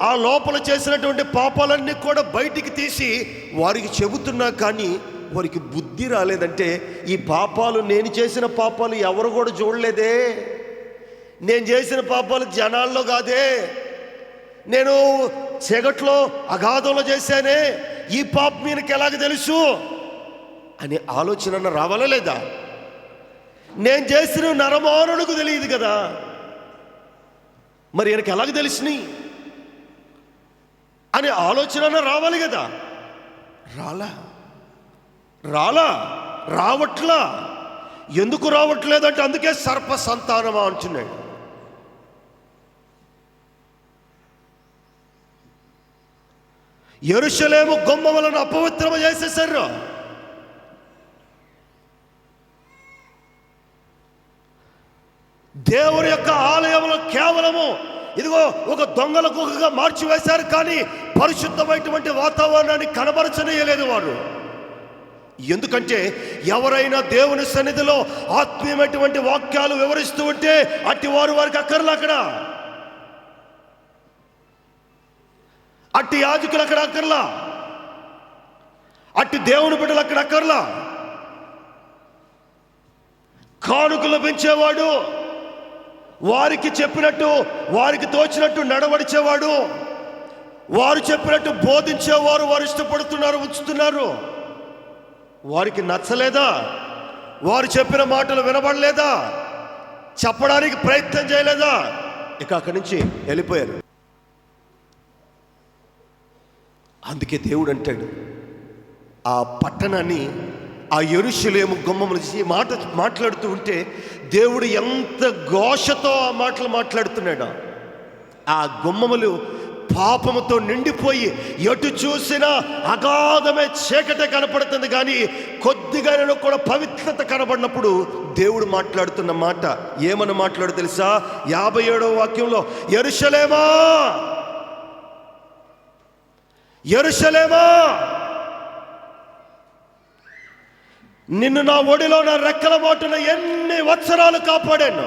ఆ లోపల చేసినటువంటి పాపాలన్నీ కూడా బయటికి తీసి వారికి చెబుతున్నా కానీ వారికి బుద్ధి రాలేదంటే ఈ పాపాలు, నేను చేసిన పాపాలు ఎవరు కూడా చూడలేదే, నేను చేసిన పాపాలు జనాల్లో కాదే, నేను చెగట్లో అగాధంలో చేశానే, ఈ పాపం ఈయనకి ఎలాగ తెలుసు అనే ఆలోచన రావాలా లేదా? నేను చేసిన నరమానుడికి తెలియదు కదా, మరి ఈయనకి ఎలాగ తెలిసినాయి అనే ఆలోచన రావాలి కదా. రావట్లా. ఎందుకు రావట్లేదంటే అందుకే సర్ప సంతానమా అంటున్నాడు. యెరూషలేము గుమ్మములను అపవిత్రము చేసేసారు. దేవుని యొక్క ఆలయంలో కేవలము ఇదిగో ఒక దొంగల గుహగా మార్చివేశారు, కానీ పరిశుద్ధమైనటువంటి వాతావరణాన్ని కనబరచనేయలేదు వారు. ఎందుకంటే ఎవరైనా దేవుని సన్నిధిలో ఆత్మీయమైనటువంటి వాక్యాలు వివరిస్తూ ఉంటే అట్టి వారికి అక్కర్లా, అక్కడ అట్టి యాజకులు అక్కడ అక్కర్లా, అట్టి దేవుని బిడ్డలు అక్కడ అక్కర్లా. కానుకలు పెంచేవాడు, వారికి చెప్పినట్టు వారికి తోచినట్టు నడవడిచేవాడు, వారు చెప్పినట్టు బోధించేవారు వారు ఇష్టపడుతున్నారు, ఉంచుతున్నారు. వారికి నచ్చలేదా? వారు చెప్పిన మాటలు వినబడలేదా? చెప్పడానికి ప్రయత్నం చేయలేదా? ఇక అక్కడి నుంచి వెళ్ళిపోయారు. అందుకే దేవుడు అంటాడు, ఆ పట్టణాన్ని, ఆ యెరూషలేము గుమ్మములు మాట్లాడుతూ ఉంటే దేవుడు ఎంత ఘోషతో ఆ మాటలు మాట్లాడుతున్నాడు. ఆ గుమ్మములు పాపముతో నిండిపోయి ఎటు చూసినా అగాధమే చీకటే కనపడుతుంది, కానీ కొద్దిగా కూడా పవిత్రత కనబడినప్పుడు దేవుడు మాట్లాడుతున్న మాట ఏమని మాట్లాడు తెలుసా? 57వ వాక్యంలో, యెరూషలేమా యెరూషలేమా, నిన్ను నా ఒడిలో నా రెక్కల మాటున ఎన్ని వత్సరాలు కాపాడాను,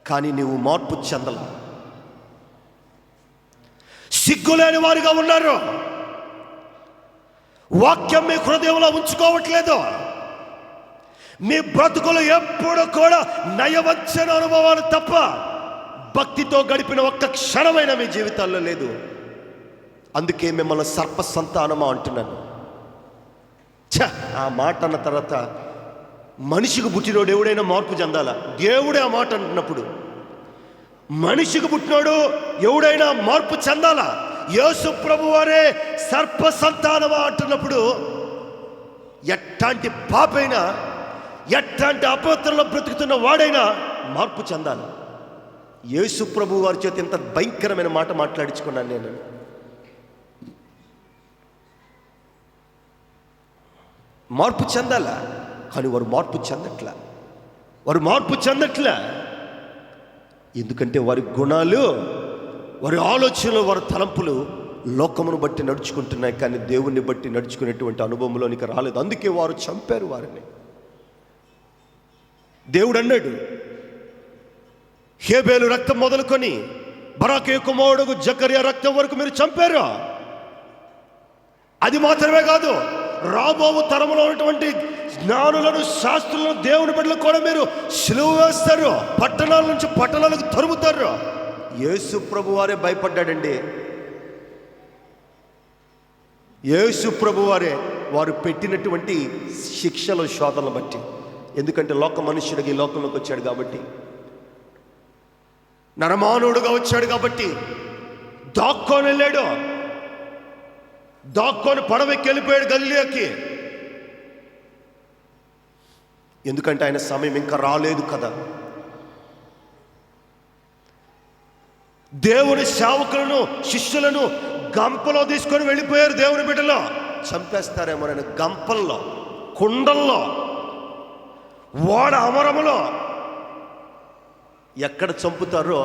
కానీ నీవు మార్పు చెందలా. సిగ్గులేని వారిగా ఉన్నారు. వాక్యం మీ హృదయంలో ఉంచుకోవట్లేదు. మీ బ్రతుకులు ఎప్పుడు కూడా నయవంచన అనుభవాలు తప్ప భక్తితో గడిపిన ఒక్క క్షణమైన మీ జీవితాల్లో లేదు. అందుకే మిమ్మల్ని సర్ప సంతానమా అంటున్నాను. ఆ మాట అన్న తర్వాత మనిషికి పుట్టినోడు ఎవడైనా మార్పు చెందాలా? దేవుడే ఆ మాట అంటున్నప్పుడు మనిషికి పుట్టినోడు ఎవడైనా మార్పు చెందాలా? యేసు ప్రభు వారే సర్ప సంతానమా అంటున్నప్పుడు ఎట్లాంటి పాపైనా, ఎట్లాంటి అపవిత్రంలో బ్రతుకుతున్న వాడైనా మార్పు చెందాలి. యేసు ప్రభు వారి చేత ఇంత భయంకరమైన మాట మాట్లాడించుకున్నాను నేను. మార్పు చెందాలా, కానీ వారు మార్పు చెందట్లా. ఎందుకంటే వారి గుణాలు, వారి ఆలోచనలు, వారి తలంపులు లోకమును బట్టి నడుచుకుంటున్నాయి, కానీ దేవుణ్ణి బట్టి నడుచుకునేటువంటి అనుభవంలోనికి రాలేదు. అందుకే వారు చంపారు వారిని. దేవుడు అన్నాడు, హేబేలు రక్తం మొదలుకొని బరాకే కుమారుడు జకర్యా రక్తం వరకు మీరు చంపారు. అది మాత్రమే కాదు, రాబో తరములో ఉన్నటువంటి జ్ఞానులను, శాస్త్రులను, దేవుని బిడ్డలకు కూడా మీరు సిలువ వేస్తారు, పట్టణాల నుంచి పట్టణాలకు తరుముతారు. యేసు ప్రభు వారే భయపడ్డాడండి. యేసు ప్రభు వారే వారు పెట్టినటువంటి శిక్షల శోధనలు బట్టి. ఎందుకంటే లోక మనుష్యుడికి ఈ లోకంలోకి వచ్చాడు కాబట్టి, నరమానవుడుగా వచ్చాడు కాబట్టి దాక్కొని వెళ్ళాడు. దాక్కొని పడవెక్కి వెళ్ళిపోయాడు గలిలయకి. ఎందుకంటే ఆయన సమయం ఇంకా రాలేదు కదా. దేవుని సేవకులను, శిష్యులను గంపలో తీసుకొని వెళ్ళిపోయారు. దేవుని బిడ్డలో చంపేస్తారేమో నేను, గంపల్లో, కుండల్లో, ఓడ అమరములో ఎక్కడ చంపుతారో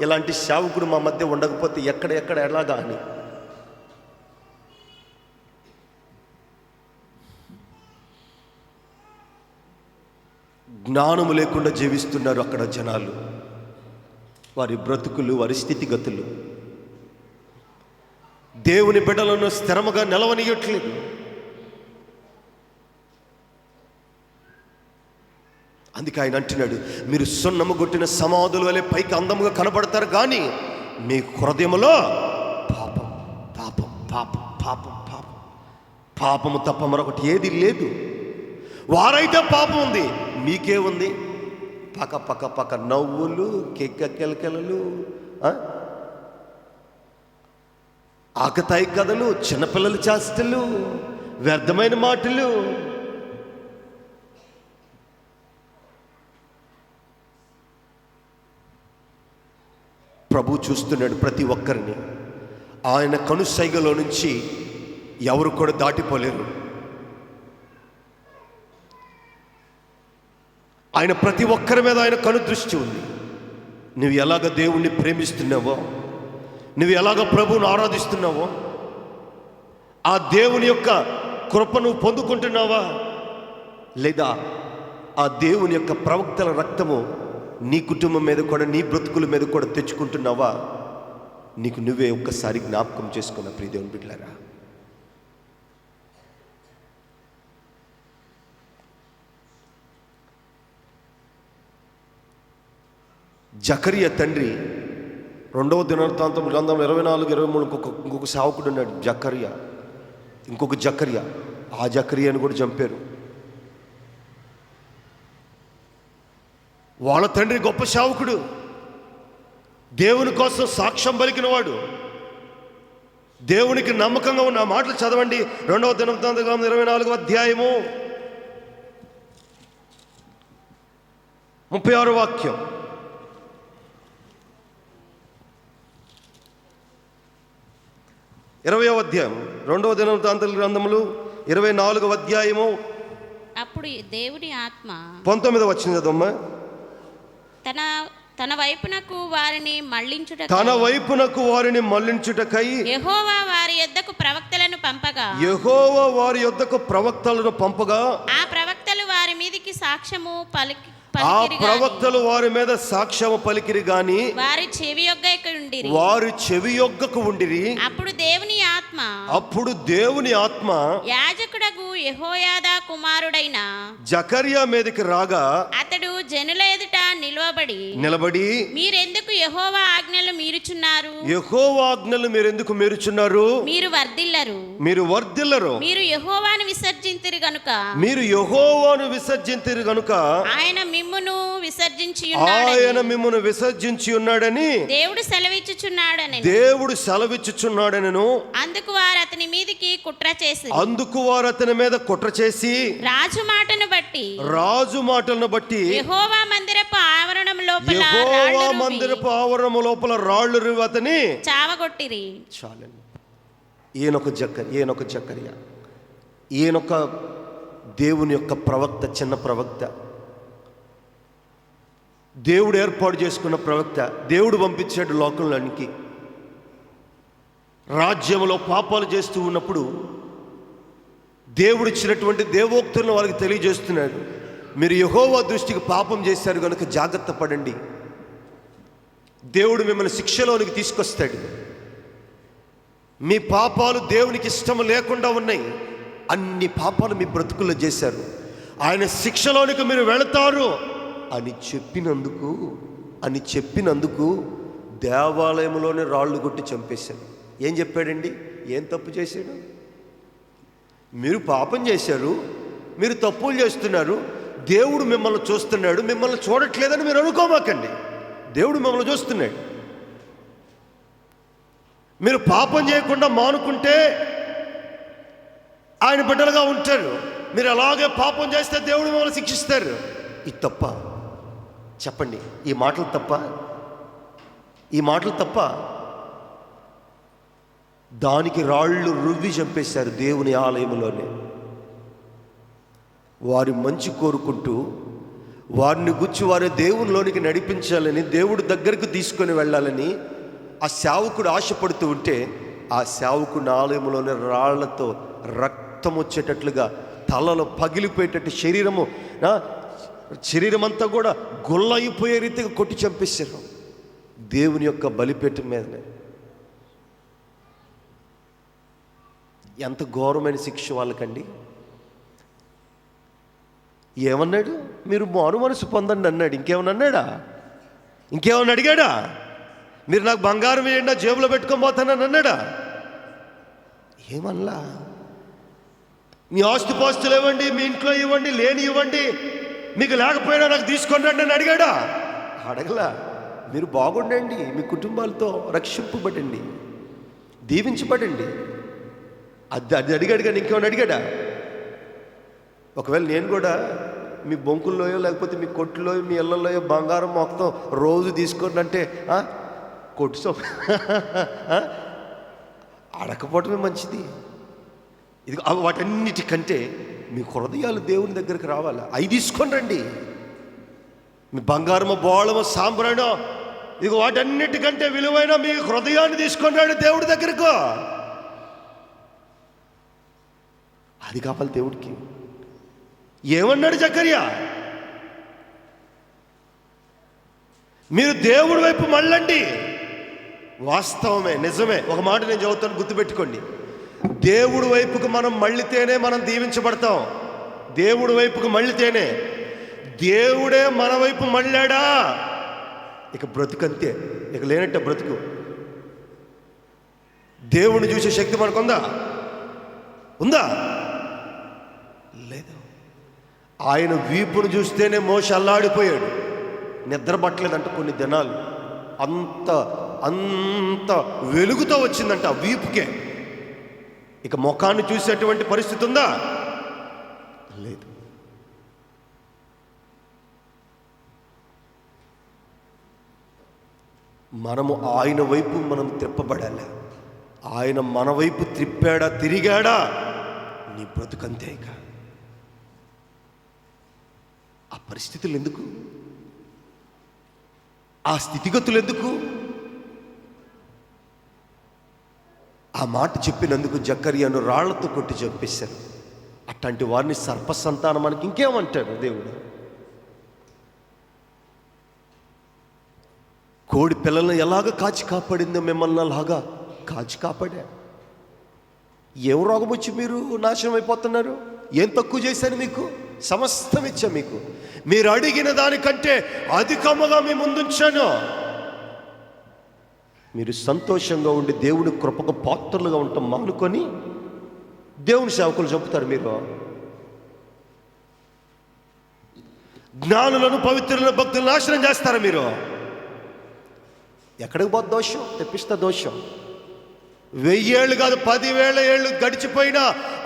ఇలాంటి సేవకుడు మా మధ్య ఉండకపోతే ఎక్కడ ఎలాగా అని. జ్ఞానము లేకుండా జీవిస్తున్నారు అక్కడ జనాలు. వారి బ్రతుకులు, వారి స్థితిగతులు దేవుని బిడ్డలను స్థిరముగా నిలవనీయట్లేదు. అందుకే ఆయన అంటున్నాడు, మీరు సున్నము కొట్టిన సమాధుల వలె పైకి అందముగా కనబడతారు, కానీ మీ హృదయములో పాపం పాపం పాపం పాపం పాపం పాపము తప్ప మరొకటి ఏది లేదు. వారైతే పాపం ఉంది, మీకే ఉంది. పక్క పక్క పక్క నవ్వులు, కెలకెలలు, ఆకతాయి కథలు, చిన్నపిల్లల చేష్టలు, వ్యర్థమైన మాటలు. ప్రభు చూస్తున్నాడు ప్రతి ఒక్కరిని. ఆయన కనుసైగలో నుంచి ఎవరు కూడా దాటిపోలేరు. ఆయన ప్రతి ఒక్కరి మీద ఆయన కను దృష్టి ఉంది. నువ్వు ఎలాగ దేవుణ్ణి ప్రేమిస్తున్నావో, నువ్వు ఎలాగ ప్రభువును ఆరాధిస్తున్నావో, ఆ దేవుని యొక్క కృపను పొందుకుంటున్నావా, లేదా ఆ దేవుని యొక్క ప్రవక్తల రక్తము నీ కుటుంబం మీద కూడా, నీ బ్రతుకుల మీద కూడా తెచ్చుకుంటున్నావా? నీకు నువ్వే ఒక్కసారి జ్ఞాపకం చేసుకున్న ప్రియ దేవుని బిడ్డలారా. జకరియా తండ్రి 2వ దినవృత్తాంతం గ్రంథంలో 24-23 ఇంకొక సేవకుడు ఉన్నాడు జకరియా, ఇంకొక జకరియా. ఆ జకరియాని కూడా చంపారు. వాళ్ళ తండ్రి గొప్ప సేవకుడు, దేవుని కోసం సాక్ష్యం పలికినవాడు, దేవునికి నమ్మకంగా ఉన్న మాటలు చదవండి. 2వ దినవృత్తాంతం గ్రంథం 24వ అధ్యాయము 36వ వాక్యం. 20వ అధ్యాయం 2వ దినవృత్తాంతం గ్రంథములు 24వ అధ్యాయము. అప్పుడు దేవుని ఆత్మ 19వ వచనం చదవమ్మా. తన వైపునకు వారిని మళ్ళించుటకై యెహోవా వారి యొద్దకు ప్రవక్తలను పంపగా ఆ ప్రవక్తలు వారి మీదికి సాక్ష్యము పలికిరి గాని ప్రవక్తలు వారి మీద సాక్ష్యము పలికిరి గాని వారి చెవియొగ్గ ఉండిరి. వారు చెవియొగ్గకు ఉండిరి. అప్పుడు దేవుని ఆత్మ యాజకుడగు యెహోయాదా కుమారుడైన జకర్యా మీదకి రాగా అతడు జనుల ఎదుట నిలబడి మీరెందుకు యెహోవా ఆజ్ఞలు మీరుచున్నారు? యెహోవా ఆజ్ఞలు మీరెందుకు మీరుచున్నారు? మీరు వర్ధిల్లరు. మీరు యెహోవాను విసర్జింతిరి గనుక ఆయన మిమ్మును విసర్జించి ఉన్నాడని దేవుడు సెలవిచ్చుచున్నాడనెను. అందుకు వారు అతని మీదకి కుట్ర చేసి రాజు మాటలను బట్టి యెహోవా మందిరపు ఆవరణము లోపల రాళ్ళు అతని చావగొట్టిరి. చాలండి. ఈయనొక జకర్యా, ఈయనొక దేవుని యొక్క ప్రవక్త, చిన్న ప్రవక్త, దేవుడు ఏర్పాటు చేసుకున్న ప్రవక్త. దేవుడు పంపించాడు లోకంలోనికి. రాజ్యంలో పాపాలు చేస్తూ ఉన్నప్పుడు దేవుడు ఇచ్చినటువంటి దేవోక్తులను వారికి తెలియజేస్తున్నాడు. మీరు యెహోవా దృష్టికి పాపం చేశారు కనుక జాగ్రత్త పడండి. దేవుడు మిమ్మల్ని శిక్షలోనికి తీసుకొస్తాడు. మీ పాపాలు దేవునికి ఇష్టం లేకుండా ఉన్నాయి. అన్ని పాపాలు మీ బ్రతుకుల్లో చేశారు. ఆయన శిక్షలోనికి మీరు వెళతారు అని చెప్పినందుకు దేవాలయంలోనే రాళ్ళు కొట్టి చంపేశాడు. ఏం చెప్పాడండి? ఏం తప్పు చేశాడు? మీరు పాపం చేశారు, మీరు తప్పులు చేస్తున్నారు, దేవుడు మిమ్మల్ని చూస్తున్నాడు, మిమ్మల్ని చూడట్లేదని మీరు అనుకోమాకండి. దేవుడు మిమ్మల్ని చూస్తున్నాడు. మీరు పాపం చేయకుండా మానుకుంటే ఆయన బిడ్డలుగా ఉంటారు. మీరు అలాగే పాపం చేస్తే దేవుడు మిమ్మల్ని శిక్షిస్తారు. ఇది తప్ప? చెప్పండి. ఈ మాటలు తప్ప? దానికి రాళ్ళు రువ్వి చంపేశారు దేవుని ఆలయంలోనే. వారి మంచి కోరుకుంటూ వారిని గుచ్చి వారి దేవునిలోనికి నడిపించాలని, దేవుడి దగ్గరకు తీసుకొని వెళ్ళాలని ఆ సేవకుడు ఆశపడుతూ ఉంటే, ఆ సేవకుడి ఆలయంలోనే రాళ్లతో రక్తం వచ్చేటట్లుగా, తలలో పగిలిపోయేటట్టు శరీరం అంతా కూడా గొల్లయిపోయే రీతిగా కొట్టి చంపేశారు దేవుని యొక్క బలిపీఠం మీదనే. ఎంత ఘోరమైన శిక్ష వాళ్ళకండి. ఏమన్నాడు? మీరు మారు మనసు పొందండి అన్నాడు. ఇంకేమన్నా అడిగాడా? మీరు నాకు బంగారం వేయండి, జేబులో పెట్టుకొని పోతానని అన్నాడా? ఏమల్లా? మీ ఆస్తిపాస్తులు ఇవ్వండి, మీ ఇంట్లో ఇవ్వండి, ఇవ్వండి, మీకు లేకపోయినా నాకు తీసుకొని రండి అని అడిగాడా? అడగలా. మీరు బాగుండండి, మీ కుటుంబాలతో రక్షింపబడండి, దీవించబడండి, అది అడిగాడు. కానీ ఇంకేమైనా అడిగాడా? ఒకవేళ నేను కూడా మీ బొంకుల్లోయో లేకపోతే మీ కొట్టులో మీ ఇళ్లలోయో బంగారం మొత్తం రోజు తీసుకోండి అంటే కొట్టు అడకపోవటమే మంచిది. ఇది వాటన్నిటికంటే మీ హృదయాలు దేవుని దగ్గరికి రావాలా. అవి తీసుకొని రండి. మీ బంగారము, బోళము, సాంబ్రాణో, ఇది వాటన్నిటికంటే విలువైన మీ హృదయాన్ని తీసుకొని రండి దేవుడి దగ్గరకు. అది కావాలి దేవుడికి. ఏమన్నాడు జకర్యా? మీరు దేవుడి వైపు మళ్ళండి. వాస్తవమే, నిజమే. ఒక మాట నేను చదువుతాను, గుర్తుపెట్టుకోండి. దేవుడి వైపుకు మనం మళ్ళితేనే మనం దీవించబడతాం. దేవుడి వైపుకు మళ్ళితేనే. దేవుడే మన వైపు మళ్ళాడా ఇక బ్రతుకంతే, ఇక లేనట్టే బ్రతుకు. దేవుని చూసే శక్తి మనకుందా? లేదు. ఆయన వీపును చూస్తేనే మోషే అల్లాడిపోయాడు, నిద్ర పట్టలేదంట కొన్ని దినాలు. అంత వెలుగుతో వచ్చిందంట ఆ వీపుకే. ఇక ముఖాన్ని చూసేటువంటి పరిస్థితి ఉందా? లేదు. మనము ఆయన వైపు మనం తిప్పబడాలి. ఆయన మన వైపు తిరిగాడా నీ బ్రతుకంతే. ఇక ఆ పరిస్థితులు ఎందుకు? ఆ స్థితిగతులు ఎందుకు? ఆ మాట చెప్పినందుకు జకర్యాను రాళ్లతో కొట్టి చంపేశారు. అట్లాంటి వారిని సర్ప సంతానం మనకి ఇంకేమంటాడు దేవుడు? కోడి పిల్లలను ఎలాగ కాచి కాపాడిందో మిమ్మల్ని అలాగా కాచి కాపాడా. ఏం రోగం వచ్చి మీరు నాశనం అయిపోతున్నారు? ఏం తక్కువ చేశాను మీకు? సమస్తం ఇచ్చా మీకు. మీరు అడిగిన దానికంటే అధికముగా మీ ముందుంచాను. మీరు సంతోషంగా ఉండి దేవుని కృపకు పాత్రలుగా ఉంటాం మానుకొని దేవుని సేవకులు చంపుతారు. మీరు జ్ఞానులను, పవిత్రులను, భక్తులను నాశనం చేస్తారు. మీరు ఎక్కడికి పోతే దోషం తెప్పిస్తా. దోషం 1000 ఏళ్ళు కాదు, 10,000 ఏళ్ళు గడిచిపోయినా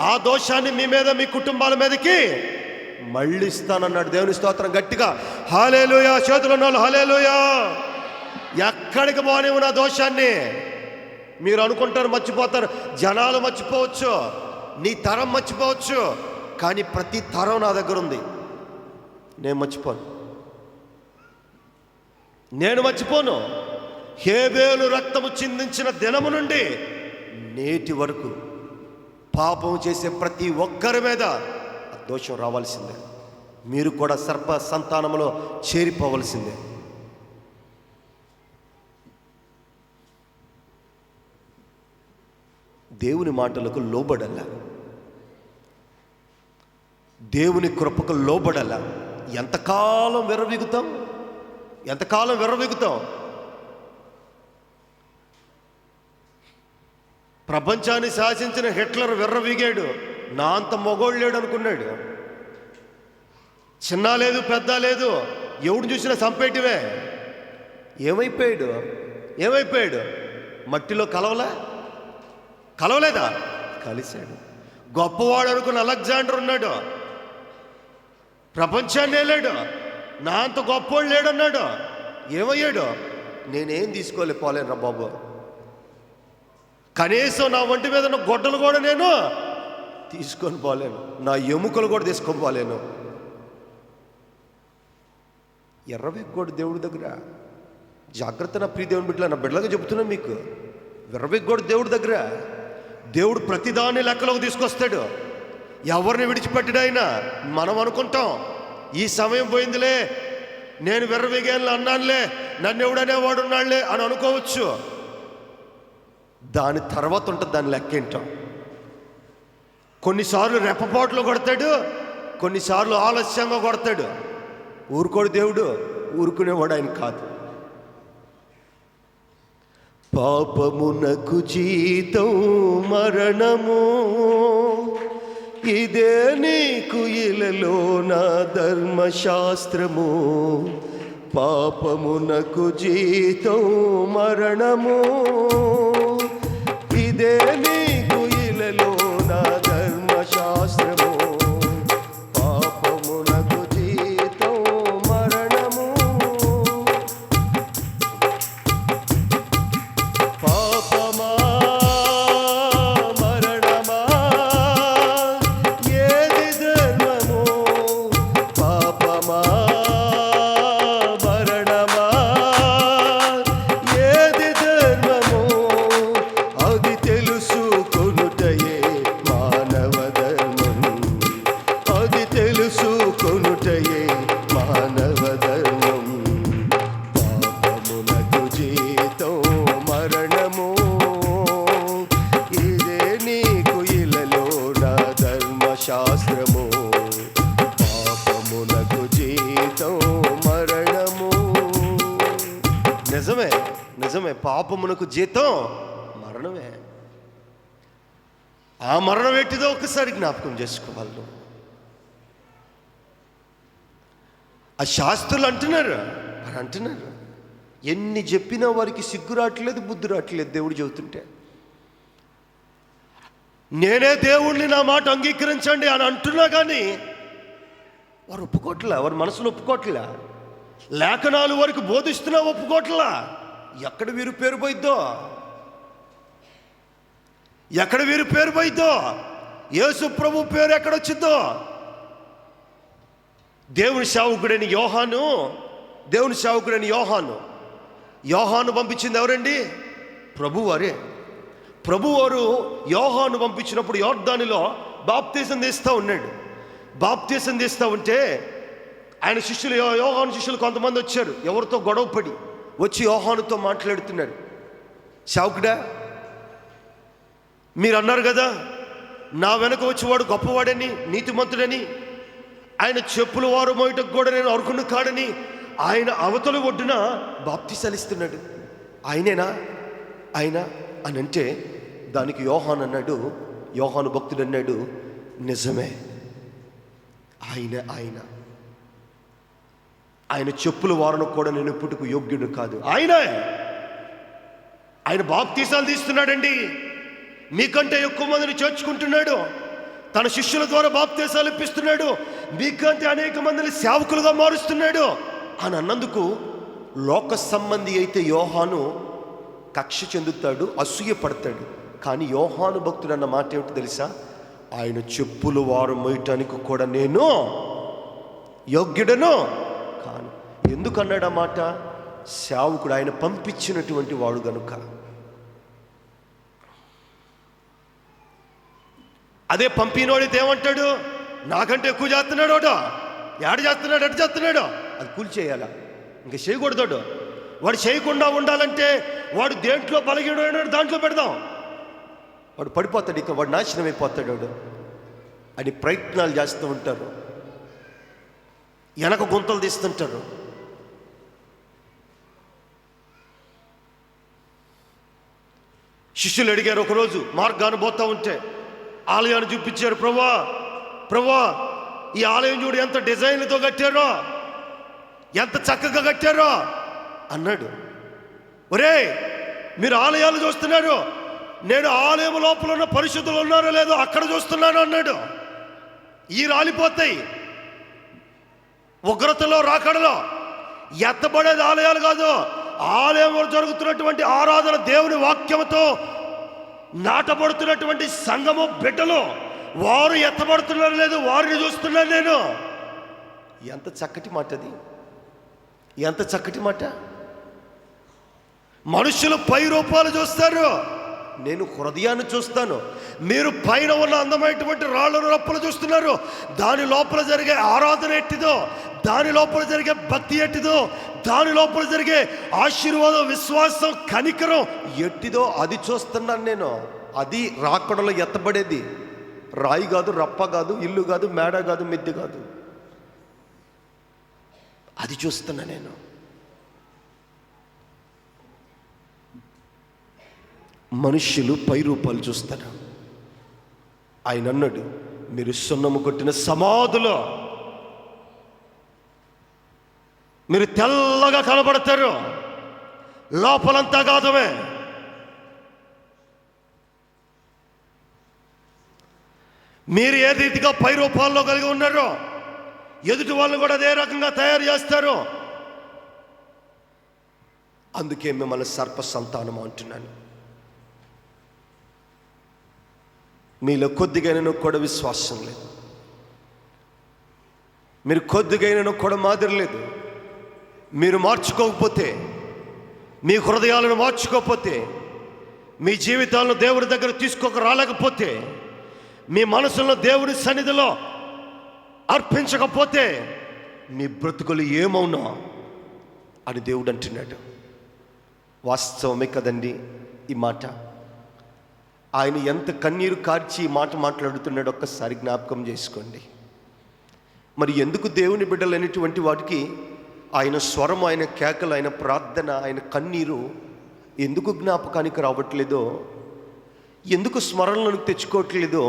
ఆ దోషాన్ని మీ మీద, మీ కుటుంబాల మీదకి మళ్ళీ ఇస్తానన్నాడు. దేవుని స్తోత్రం. గట్టిగా హల్లెలూయా. చేతులు ఉన్నాళ్ళు హల్లెలూయా. ఎక్కడికి పోనివ్వు నా దోషాన్ని. మీరు అనుకుంటారు మర్చిపోతారు, జనాలు మర్చిపోవచ్చు, నీ తరం మర్చిపోవచ్చు, కానీ ప్రతి తరం నా దగ్గర ఉంది. నేను మర్చిపోను. నేను మర్చిపోను. హేబేలు రక్తము చిందించిన దినము నుండి నేటి వరకు పాపం చేసే ప్రతి ఒక్కరి మీద దోషం రావాల్సిందే. మీరు కూడా సర్ప సంతానములో చేరిపోవలసిందే. దేవుని మాటలకు లోబడల్లా, దేవుని కృపకు లోబడల్లా. ఎంతకాలం విర్రవీగుతాం? ఎంతకాలం విర్రవీగుతాం? ప్రపంచాన్ని శాసించిన హిట్లర్ విర్రవీగాడు. నా అంత మొగోళ్ళు లేడు అనుకున్నాడు. చిన్న లేదు, పెద్ద లేదు, ఎవడు చూసినా చంపేటివే. ఏమైపోయాడు? ఏమైపోయాడు? మట్టిలో కలవలేదా? కలిశాడు. గొప్పవాడు అనుకున్న అలెగ్జాండర్ ఉన్నాడు, ప్రపంచాన్ని వెళ్ళాడు. నా అంత గొప్పవాడు లేడన్నాడు. ఏమయ్యాడు? నేనేం తీసుకోలేకపోలేను రా బాబు. కనీసం నా ఒంటి మీద ఉన్న గొడ్డలు కూడా నేను తీసుకొని పోలేను, నా ఎముకలు కూడా తీసుకొని పోలేను. ఎర్రవెగ్గోడు దేవుడి దగ్గర. జాగ్రత్త నా ప్రియ దేవుని బిడ్డల, నా బిడ్డలుగా చెబుతున్నాను మీకు. ఎర్రవెగ్గోడు దేవుడి దగ్గర. దేవుడు ప్రతిదాన్ని లెక్కలోకి తీసుకొస్తాడు. ఎవరిని విడిచిపెట్టిడైనా మనం అనుకుంటాం, ఈ సమయం పోయిందిలే, నేను విర్రవీగాను అన్నానులే, నన్ను ఎవడనేవాడు ఉన్నాడులే అని అనుకోవచ్చు. దాని తర్వాత ఉంటుంది దాని లెక్క ఏంటో. కొన్నిసార్లు రెప్పపాట్లు కొడతాడు, కొన్నిసార్లు ఆలస్యంగా కొడతాడు. ఊరుకోడు దేవుడు, ఊరుకునేవాడు ఆయన కాదు. పాపమునకు జీతం మరణము, ఇదే నీకు ఇలలో నా ధర్మశాస్త్రము. పాపమునకు జీతం మరణము, ఇదే నీకు ఇలలో నా ధర్మశాస్త్రము. పాపమునకు జీతం మరణము, పాపమా మరణమా ఏది ధర్మము. పాపమా మరణమా ఏది ధర్మము. అది తెలుసుకొనుటయే మానవ ధర్మం. అది తెలుసుకొనుటయే మానవ ధర్మం. పాపమునకు జీతం మరణము, ఇదే నీకు ఇలలో నా ధర్మశాస్త్రము. పాపమునకు జీతం మరణము. నిజమే, నిజమే. పాపమునకు జీతం మరణమే. ఆ మరణం ఏంటిదో ఒకసారి జ్ఞాపకం చేసుకోవాలి. ఆ శాస్త్రులు అంటున్నారు, అని అంటున్నారు. ఎన్ని చెప్పినా వారికి సిగ్గు రావట్లేదు, బుద్ధి రావట్లేదు. దేవుడు చెబుతుంటే నేనే దేవుణ్ణి, నా మాట అంగీకరించండి అని అంటున్నా కానీ వారు ఒప్పుకోవట్లే. వారి మనసులో ఒప్పుకోవట్లే. లేఖనాలు వరకు బోధిస్తున్నా ఒప్పుకోవట్లా. ఎక్కడ వీరు పేరు పోయిద్దో, ఎక్కడ వీరు పేరు పోయిద్దో, యేసు ప్రభు పేరు ఎక్కడొచ్చిందో. దేవుని సేవకుడైన యోహాను, దేవుని సేవకుడైన యోహాను పంపించింది ఎవరండి? ప్రభువారే. ప్రభువారు యోహాను పంపించినప్పుడు యోర్దానులో బాప్తీసం తీస్తూ ఉన్నాడు. బాప్తీసం తీస్తూ ఉంటే ఆయన శిష్యులు, యోహాను శిష్యులు కొంతమంది వచ్చారు. ఎవరితో గొడవపడి వచ్చి యోహానుతో మాట్లాడుతున్నాడు. సేవకుడా, మీరు అన్నారు కదా నా వెనక వచ్చేవాడు గొప్పవాడని, నీతిమంతుడని, ఆయన చెప్పులు వారు మోయటకు కూడా నేను అర్హుని కాడని ఆయన అవతల ఒడ్డున బాప్తిసాలు ఇస్తున్నాడు. ఆయనేనా ఆయన అని అంటే దానికి యోహాను భక్తుడు అన్నాడు, నిజమే, ఆయన చెప్పుల వారను కూడా నేను ఇప్పుడుకు యోగ్యుడు కాదు. ఆయన బాప్తీసాలు తీస్తున్నాడండి. మీకంటే ఎక్కువ మందిని చేర్చుకుంటున్నాడు. తన శిష్యుల ద్వారా బాప్తీసాలు ఇప్పిస్తున్నాడు. మీకంటే అనేక మందిని సేవకులుగా మారుస్తున్నాడు అని అన్నందుకు లోక సంబంధి అయితే యోహాను కక్ష చెందుతాడు, అసూయ పడతాడు. కానీ యోహాను భక్తుడు అన్న మాట ఏమిటి తెలుసా? ఆయన చెప్పులు వారు మోయటానికి కూడా నేను యోగ్యుడను కాను. ఎందుకన్నాడు ఆ మాట? సేవకుడు ఆయన పంపించినటువంటి వాడు గనుక. అదే పంపినోడితే ఏమంటాడు? నాకంటే ఎక్కువ చేస్తున్నాడు, ఎటు చేస్తున్నాడు, అది కూల్చేయాలా, ఇంకా చేయకూడదు. వాడు చేయకుండా ఉండాలంటే వాడు దేంట్లో బలహీనమైనాడు దాంట్లో పెడదాం. వాడు పడిపోతాడు, ఇక వాడు నాశనం అయిపోతాడు వాడు అని ప్రయత్నాలు చేస్తూ ఉంటారు. వెనక గుంతలు తీస్తుంటారు. శిష్యులు అడిగారు ఒకరోజు, మార్గాన్ని పోతా ఉంటే ఆలయాన్ని చూపించారు. ప్రభువా ఈ ఆలయం చూడు, ఎంత డిజైన్లతో కట్టారో, ఎంత చక్కగా కట్టారో అన్నాడు. ఒరే, మీరు ఆలయాలు చూస్తున్నారు, నేను ఆలయం లోపల ఉన్న పరిశుద్ధులు ఉన్నారో లేదో అక్కడ చూస్తున్నాను అన్నాడు. ఈ రాలిపోతాయి ఉగ్రతలో, రాకడలో. ఎత్తబడేది ఆలయాలు కాదు, ఆలయంలో జరుగుతున్నటువంటి ఆరాధన, దేవుని వాక్యంతో నాటబడుతున్నటువంటి సంఘము బిడ్డలు, వారు ఎత్తబడుతున్నారు లేదు వారిని చూస్తున్నాను నేను. ఎంత చక్కటి మాట అది, ఎంత చక్కటి మాట. మనుషులు పై రూపాలు చూస్తారు, నేను హృదయాన్ని చూస్తాను. మీరు పైన ఉన్న అందమైనటువంటి రాళ్ళను రప్పలు చూస్తున్నారు. దాని లోపల జరిగే ఆరాధన ఎట్టిదో, దాని లోపల జరిగే భక్తి ఎట్టిదో, దాని లోపల జరిగే ఆశీర్వాదం, విశ్వాసం, కనికరం ఎట్టిదో అది చూస్తున్నాను నేను. అది రాకడలో ఎత్తబడేది. రాయి కాదు, రప్ప కాదు, ఇల్లు కాదు, మేడ కాదు, మిద్దె కాదు. అది చూస్తున్నా నేను. మనుష్యులు పై రూపాలు చూస్తారు. ఆయన అన్నాడు, మీరు సున్నము కొట్టిన సమాధులో మీరు తెల్లగా కనబడతారు, లోపలంతా గాధమే. మీరు ఏ రీతిగా పై రూపాల్లో కలిగి ఉన్నారో ఎదుటి వాళ్ళు కూడా అదే రకంగా తయారు చేస్తారు. అందుకే మిమ్మల్ని సర్ప సంతానం అంటున్నాను. మీలో కొద్దిగైనా కూడా విశ్వాసం లేదు, మీరు కొద్దిగైనా కూడా మాదిరి లేదు. మీరు మార్చుకోకపోతే, మీ హృదయాలను మార్చుకోకపోతే, మీ జీవితాలను దేవుడి దగ్గర తీసుకోక రాలేకపోతే, మీ మనసులను దేవుడి సన్నిధిలో అర్పించకపోతే మీ బ్రతుకులు ఏమవునా అని దేవుడు అంటున్నాడు. వాస్తవమే కదండి ఈ మాట. ఆయన ఎంత కన్నీరు కార్చి ఈ మాట మాట్లాడుతున్నాడు ఒక్కసారి జ్ఞాపకం చేసుకోండి. మరి ఎందుకు దేవుని బిడ్డలైనటువంటి వాటికి ఆయన స్వరం, ఆయన కేకలు, ఆయన ప్రార్థన, ఆయన కన్నీరు ఎందుకు జ్ఞాపకానికి రావట్లేదో, ఎందుకు స్మరణలను తెచ్చుకోవట్లేదో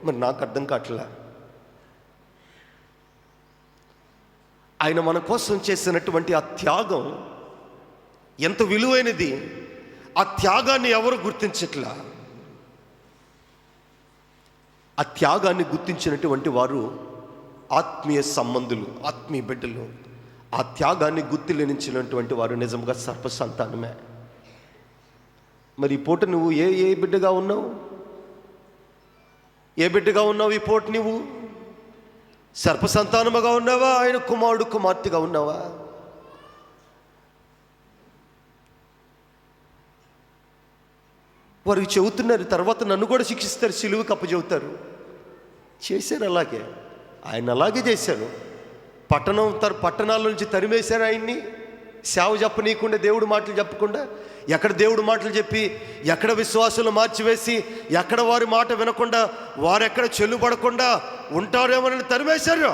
మరి నాకు అర్థం కావట్లే. ఆయన మన కోసం చేసినటువంటి ఆ త్యాగం ఎంత విలువైనది. ఆ త్యాగాన్ని ఎవరు గుర్తించట్లా. ఆ త్యాగాన్ని గుర్తించినటువంటి వారు ఆత్మీయ సంబంధులు, ఆత్మీయ బిడ్డలు. ఆ త్యాగాన్ని గుర్తులేనించినటువంటి వారు నిజంగా సర్ప సంతానమే. మరి ఈ పూట నువ్వు ఏ బిడ్డగా ఉన్నావు? ఏ బిడ్డగా ఉన్నావు ఈ పూట? నువ్వు సర్ప సంతానముగా ఉన్నావా? ఆయన కుమారుడు, కుమార్తెగా ఉన్నావా? వారికి చెబుతున్నారు, తర్వాత నన్ను కూడా శిక్షిస్తారు, సిలువకి అప్పచెబుతారు. చేశారు అలాగే, ఆయన అలాగే చేశారు. పట్టణాల నుంచి తరిమేశారు ఆయన్ని. సేవ చెప్పనీయకుండా, దేవుడు మాటలు చెప్పకుండా, ఎక్కడ దేవుడు మాటలు చెప్పి ఎక్కడ విశ్వాసులు మార్చివేసి ఎక్కడ వారి మాట వినకుండా వారెక్కడ చెల్లుపడకుండా ఉంటారేమోనని తరిమేశారు.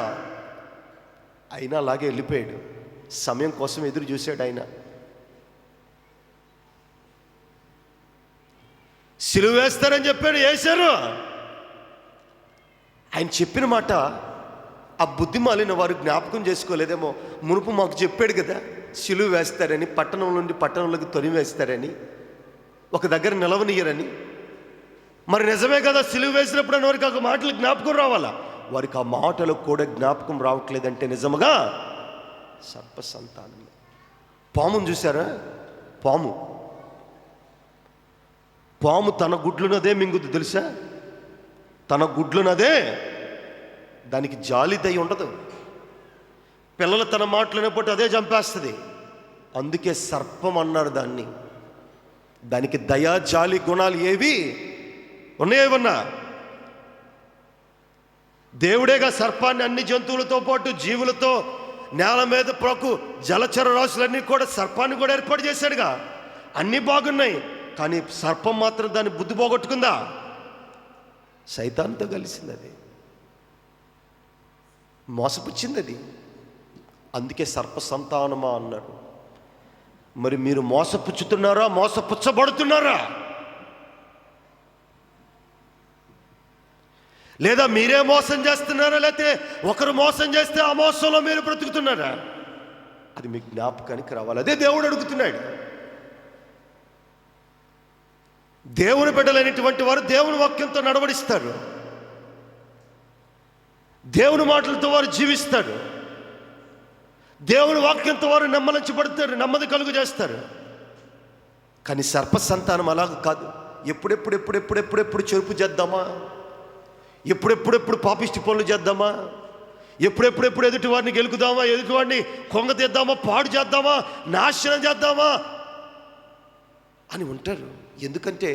అయినా అలాగే వెళ్ళిపోయాడు. సమయం కోసం ఎదురు చూశాడు ఆయన. సిలువ వేస్తారని చెప్పాడు, వేశారు. ఆయన చెప్పిన మాట ఆ బుద్ధి మాలిన వారు జ్ఞాపకం చేసుకోలేదేమో. మునుపు మాకు చెప్పాడు కదా, సిలువ వేస్తారని, పట్టణం నుండి పట్టణంలోకి తొలిమి వేస్తారని, ఒక దగ్గర నిలవనీయరని. మరి నిజమే కదా, సిలువ వేసినప్పుడు అని వారికి ఆ మాటలు జ్ఞాపకం రావాలా. వారికి ఆ మాటలు కూడా జ్ఞాపకం రావట్లేదంటే నిజముగా సర్ప సంతానం. పామును చూసారా? పాము తన గుడ్లునదే మింగుద్దు, తెలుసా? తన గుడ్లునదే. దానికి జాలి దయ ఉండదు. పిల్లలు తన మాటలు పట్టు అదే చంపేస్తుంది. అందుకే సర్పం అన్నారు దాన్ని. దానికి దయా జాలి గుణాలు ఏవి ఉన్నాయేమన్నా? దేవుడేగా సర్పాన్ని అన్ని జంతువులతో పాటు జీవులతో నేల మీద ప్రోకు జలచర రాశులన్నీ కూడా సర్పాన్ని కూడా ఏర్పాటు చేశాడుగా. అన్నీ బాగున్నాయి, కానీ సర్పం మాత్రం దాన్ని బుద్ధి పోగొట్టుకుందా? సైతాన్తో కలిసింది, అది మోసపుచ్చింది అది. అందుకే సర్ప సంతానమా అన్నారు. మరి మీరు మోసపుచ్చుతున్నారా, మోసపుచ్చబడుతున్నారా? లేదా మీరే మోసం చేస్తున్నారా, లేకపోతే ఒకరు మోసం చేస్తే ఆ మోసంలో మీరు బ్రతుకుతున్నారా? అది మీ జ్ఞాపకానికి రావాలి. అదే దేవుడు అడుగుతున్నాడు. దేవుని బిడ్డలైనటువంటి వారు దేవుని వాక్యంతో నడవడిస్తారు. దేవుని మాటలతో వారు జీవిస్తారు. దేవుని వాక్యంతో వారు నెమ్మలించబడతారు, నెమ్మది కలుగు చేస్తారు. కానీ సర్ప సంతానం అలాగ కాదు. ఎప్పుడెప్పుడు చెరుపు చేద్దామా, ఎప్పుడెప్పుడు పాపిష్టి పనులు చేద్దామా, ఎప్పుడెప్పుడు ఎదుటి వారిని గెలుకుదామా, ఎదుటి వారిని కొంగ తీద్దామా, పాడు చేద్దామా, నాశనం చేద్దామా అని ఉంటారు. ఎందుకంటే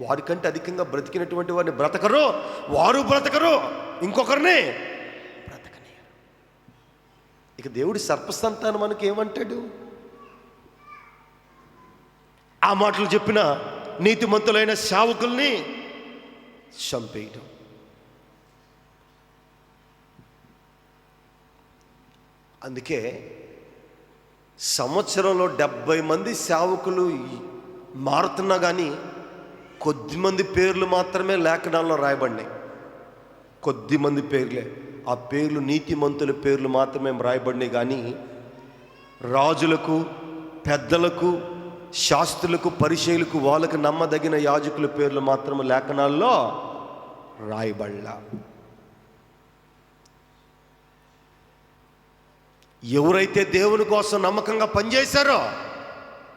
వారికంటే అధికంగా బ్రతికినటువంటి వారిని వారు బ్రతకరు, ఇంకొకరిని బ్రతకనియరు. ఇక దేవుడి సర్పసంతానం మనకి ఏమంటాడు? ఆ మాటలు చెప్పిన నీతిమంతులైన సేవకుల్ని చంపేయడం. అందుకే సంవత్సరంలో 70 మంది సేవకులు మారుతున్నా కానీ కొద్దిమంది పేర్లు మాత్రమే లేఖనాల్లో రాయబడినాయి. కొద్దిమంది పేర్లే. ఆ పేర్లు నీతిమంతుల పేర్లు మాత్రమే రాయబడినాయి. కానీ రాజులకు, పెద్దలకు, శాస్త్రులకు, పరిచయులకు, వాళ్ళకు నమ్మదగిన యాజకుల పేర్లు మాత్రం లేఖనాల్లో రాయబడలా. ఎవరైతే దేవుని కోసం నమ్మకంగా పనిచేశారో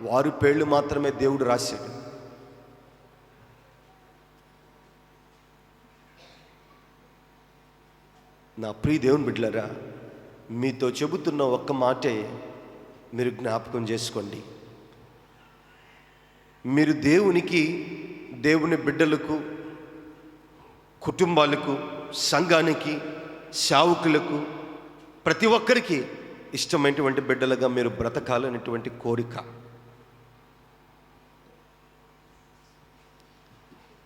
వారి పేర్లు మాత్రమే దేవుడు రాశాడు. నా ప్రియ దేవుని బిడ్డలారా, మీతో చెబుతున్న ఒక్క మాటే మీరు జ్ఞాపకం చేసుకోండి. మీరు దేవునికి, దేవుని బిడ్డలకు, కుటుంబాలకు, సంఘానికి, సేవకులకు, ప్రతి ఒక్కరికి ఇష్టమైనటువంటి బిడ్డలుగా మీరు బ్రతకాలనేటువంటి కోరిక.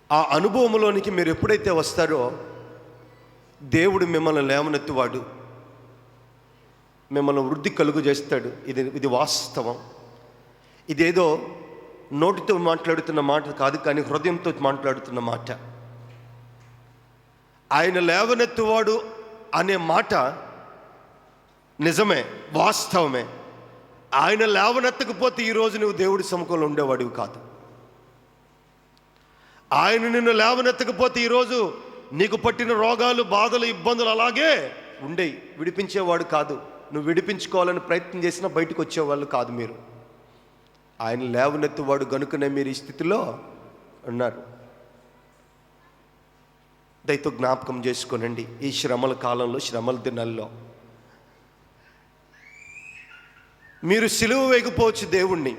ఆ అనుభవంలోనికి మీరు ఎప్పుడైతే వస్తారో దేవుడు మిమ్మల్ని లేవనెత్తువాడు, మిమ్మల్ని వృద్ధి కలుగు చేస్తాడు. ఇది వాస్తవం. ఇదేదో నోటితో మాట్లాడుతున్న మాట కాదు, కానీ హృదయంతో మాట్లాడుతున్న మాట. ఆయన లేవనెత్తువాడు అనే మాట నిజమే, వాస్తవమే. ఆయన లేవనెత్తకపోతే ఈరోజు నువ్వు దేవుడి సముఖంలో ఉండేవాడివి కాదు. ఆయన నిన్ను లేవనెత్తకపోతే ఈరోజు నీకు పట్టిన రోగాలు, బాధలు, ఇబ్బందులు అలాగే ఉండేవి. విడిపించేవాడు కాదు. నువ్వు విడిపించుకోవాలని ప్రయత్నం చేసినా బయటకు వచ్చేవాళ్ళు కాదు మీరు. ఆయన లేవనెత్తువాడు గనుకనే మీరు ఈ స్థితిలో ఉన్నారు. దయతో జ్ఞాపకం చేసుకోనండి. ఈ శ్రమల కాలంలో, శ్రమల దినాల్లో మీరు సిలువ వేయకపోవచ్చు దేవుణ్ణి.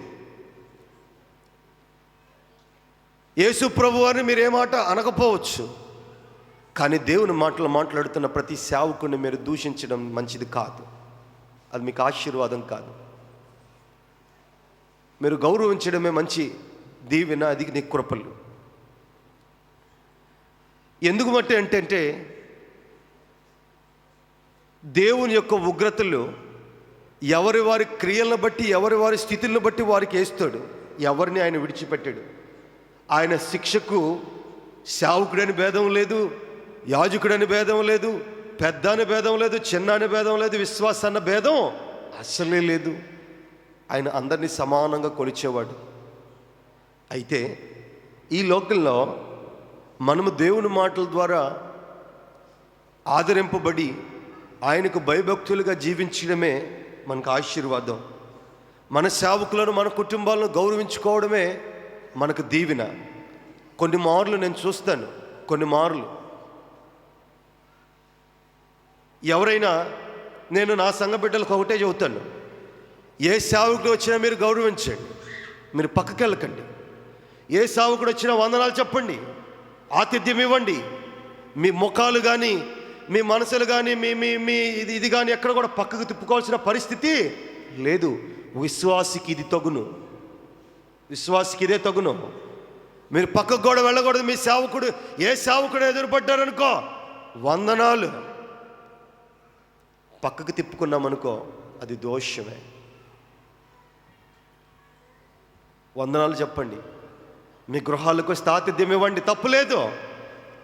యేసు ప్రభు వారిని మీరు ఏ మాట అనకపోవచ్చు. కానీ దేవుని మాటలు మాట్లాడుతున్న ప్రతి సేవకుని మీరు దూషించడం మంచిది కాదు. అది మీకు ఆశీర్వాదం కాదు. మీరు గౌరవించడమే మంచి దీవెన, అది నీ కృపలు. ఎందుకు బట్టి అంటే దేవుని యొక్క ఉగ్రతలు ఎవరి వారి క్రియలను బట్టి, ఎవరి వారి స్థితులను బట్టి వారికి వేస్తాడు. ఎవరిని ఆయన విడిచిపెట్టాడు. ఆయన శిక్షకు సేవకుడని భేదం లేదు, యాజకుడని భేదం లేదు, పెద్ద అని భేదం లేదు, చిన్న అని భేదం లేదు, విశ్వాస అన్న భేదం అసలే లేదు. ఆయన అందరినీ సమానంగా కొలిచేవాడు. అయితే ఈ లోకంలో మనము దేవుని మాటల ద్వారా ఆదరింపబడి ఆయనకు భయభక్తులుగా జీవించడమే మనకు ఆశీర్వాదం. మన సేవకులను, మన కుటుంబాలను గౌరవించుకోవడమే మనకు దీవెన. కొన్ని మార్లు నేను చూస్తాను, కొన్ని మార్లు ఎవరైనా, నేను నా సంఘ బిడ్డలకు ఒకటే చెబుతాను, ఏ సేవకుడు వచ్చినా మీరు గౌరవించండి, మీరు పక్కకి వెళ్ళకండి. ఏ సేవకుడు వచ్చినా వందనాలు చెప్పండి, ఆతిథ్యం ఇవ్వండి. మీ ముఖాలు కానీ, మీ మనసులు కానీ, మీ మీ మీ ఇది కానీ ఎక్కడ కూడా పక్కకు తిప్పుకోవాల్సిన పరిస్థితి లేదు. విశ్వాసికి ఇది తగును, విశ్వాసికి ఇదే తగును. మీరు పక్కకు కూడా వెళ్ళకూడదు. మీ సేవకుడు, ఏ సేవకుడు ఎదురుపడ్డారనుకో వందనాలు, పక్కకు తిప్పుకున్నామనుకో అది దోషమే. వందనాలు చెప్పండి, మీ గృహాలకు వస్తే ఆతిథ్యం ఇవ్వండి, తప్పులేదు.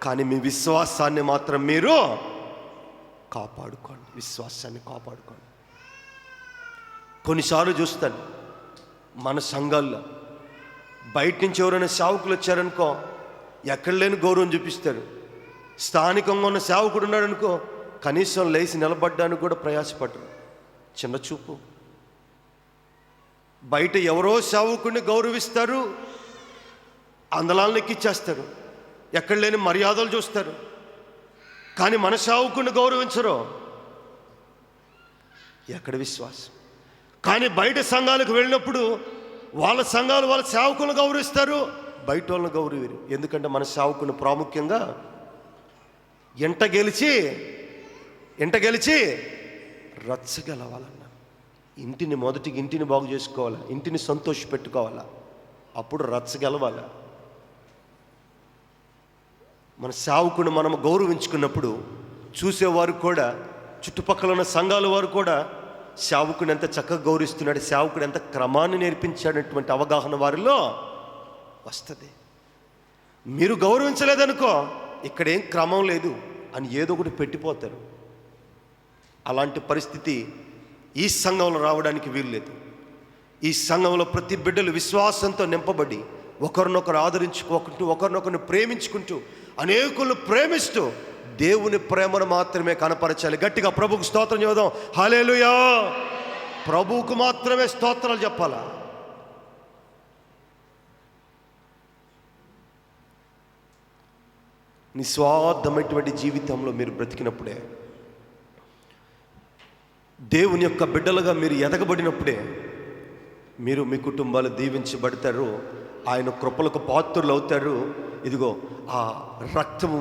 కానీ మీ విశ్వాసాన్ని మాత్రం మీరు కాపాడుకోండి, విశ్వాసాన్ని కాపాడుకోండి. కొన్నిసార్లు చూస్తాను మన సంఘాల్లో బయట నుంచి ఎవరైనా సేవకులు వచ్చారనుకో ఎక్కడ లేని గౌరవం చూపిస్తారు. స్థానికంగా ఉన్న సేవకుడు ఉన్నాడనుకో కనీసం లేచి నిలబడ్డానికి కూడా ప్రయాసపడరు, చిన్న చూపు. బయట ఎవరో సేవకుడిని గౌరవిస్తారు, అందలాలను ఎక్కిచ్చేస్తారు, ఎక్కడ లేని మర్యాదలు చూస్తారు. కానీ మన సేవకుడిని గౌరవించరు. ఎక్కడ విశ్వాసం? కానీ బయట సంఘాలకు వెళ్ళినప్పుడు వాళ్ళ సంఘాలు వాళ్ళ సేవకులను గౌరవిస్తారు, బయట వాళ్ళని గౌరవరు. ఎందుకంటే మన సేవకుని ప్రాముఖ్యంగా ఎంట గెలిచి రచ్చగలవాలన్న. ఇంటిని బాగు చేసుకోవాలా, ఇంటిని సంతోష పెట్టుకోవాలా, అప్పుడు రచ్చగలవాలా. మన సేవకుని మనం గౌరవించుకున్నప్పుడు చూసేవారు కూడా, చుట్టుపక్కల ఉన్న సంఘాల వారు కూడా సేవకుని ఎంత చక్కగా గౌరవిస్తున్నాడు, సేవకుడు ఎంత క్రమాన్ని నేర్పించాడటువంటి అవగాహన వారిలో వస్తుంది. మీరు గౌరవించలేదనుకో ఇక్కడేం క్రమం లేదు అని ఏదో ఒకటి పెట్టిపోతారు. అలాంటి పరిస్థితి ఈ సంఘంలో రావడానికి వీల్లేదు. ఈ సంఘంలో ప్రతి బిడ్డలు విశ్వాసంతో నింపబడి ఒకరినొకరు ఆదరించుకోకుంటూ, ఒకరినొకరిని ప్రేమించుకుంటూ, అనేకులను ప్రేమిస్తూ దేవుని ప్రేమను మాత్రమే కనపరచాలి. గట్టిగా ప్రభువుకు స్తోత్రం చెబుదాం. హల్లెలూయా. ప్రభువుకు మాత్రమే స్తోత్రాలు చెప్పాలా. నిస్వార్థమైనటువంటి జీవితంలో మీరు బ్రతికినప్పుడే, దేవుని యొక్క బిడ్డలుగా మీరు ఎదగబడినప్పుడే మీరు మీ కుటుంబాలు దీవించబడతారు, ఆయన కృపలకు పాత్రులు అవుతారు. ఇదిగో ఆ రక్తము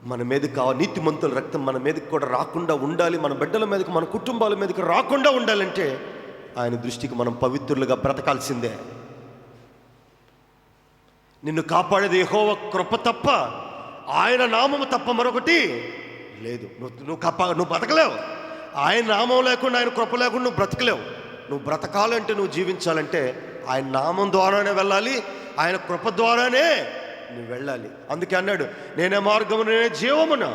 మన మీదకి, ఆ నీతిమంతుల రక్తం మన మీదకి కూడా రాకుండా ఉండాలి, మన బిడ్డల మీదకి, మన కుటుంబాల మీదకి రాకుండా ఉండాలంటే ఆయన దృష్టికి మనం పవిత్రులుగా బ్రతకాల్సిందే. నిన్ను కాపాడేది యెహోవా కృప తప్ప, ఆయన నామము తప్ప మరొకటి లేదు. నువ్వు బ్రతకలేవు. ఆయన నామం లేకుండా, ఆయన కృప లేకుండా నువ్వు బ్రతకలేవు. నువ్వు బ్రతకాలంటే, నువ్వు జీవించాలంటే ఆయన నామం ద్వారానే వెళ్ళాలి, ఆయన కృప ద్వారానే నువ్వు వెళ్ళాలి. అందుకే అన్నాడు, నేనే మార్గము, నేనే జీవమున,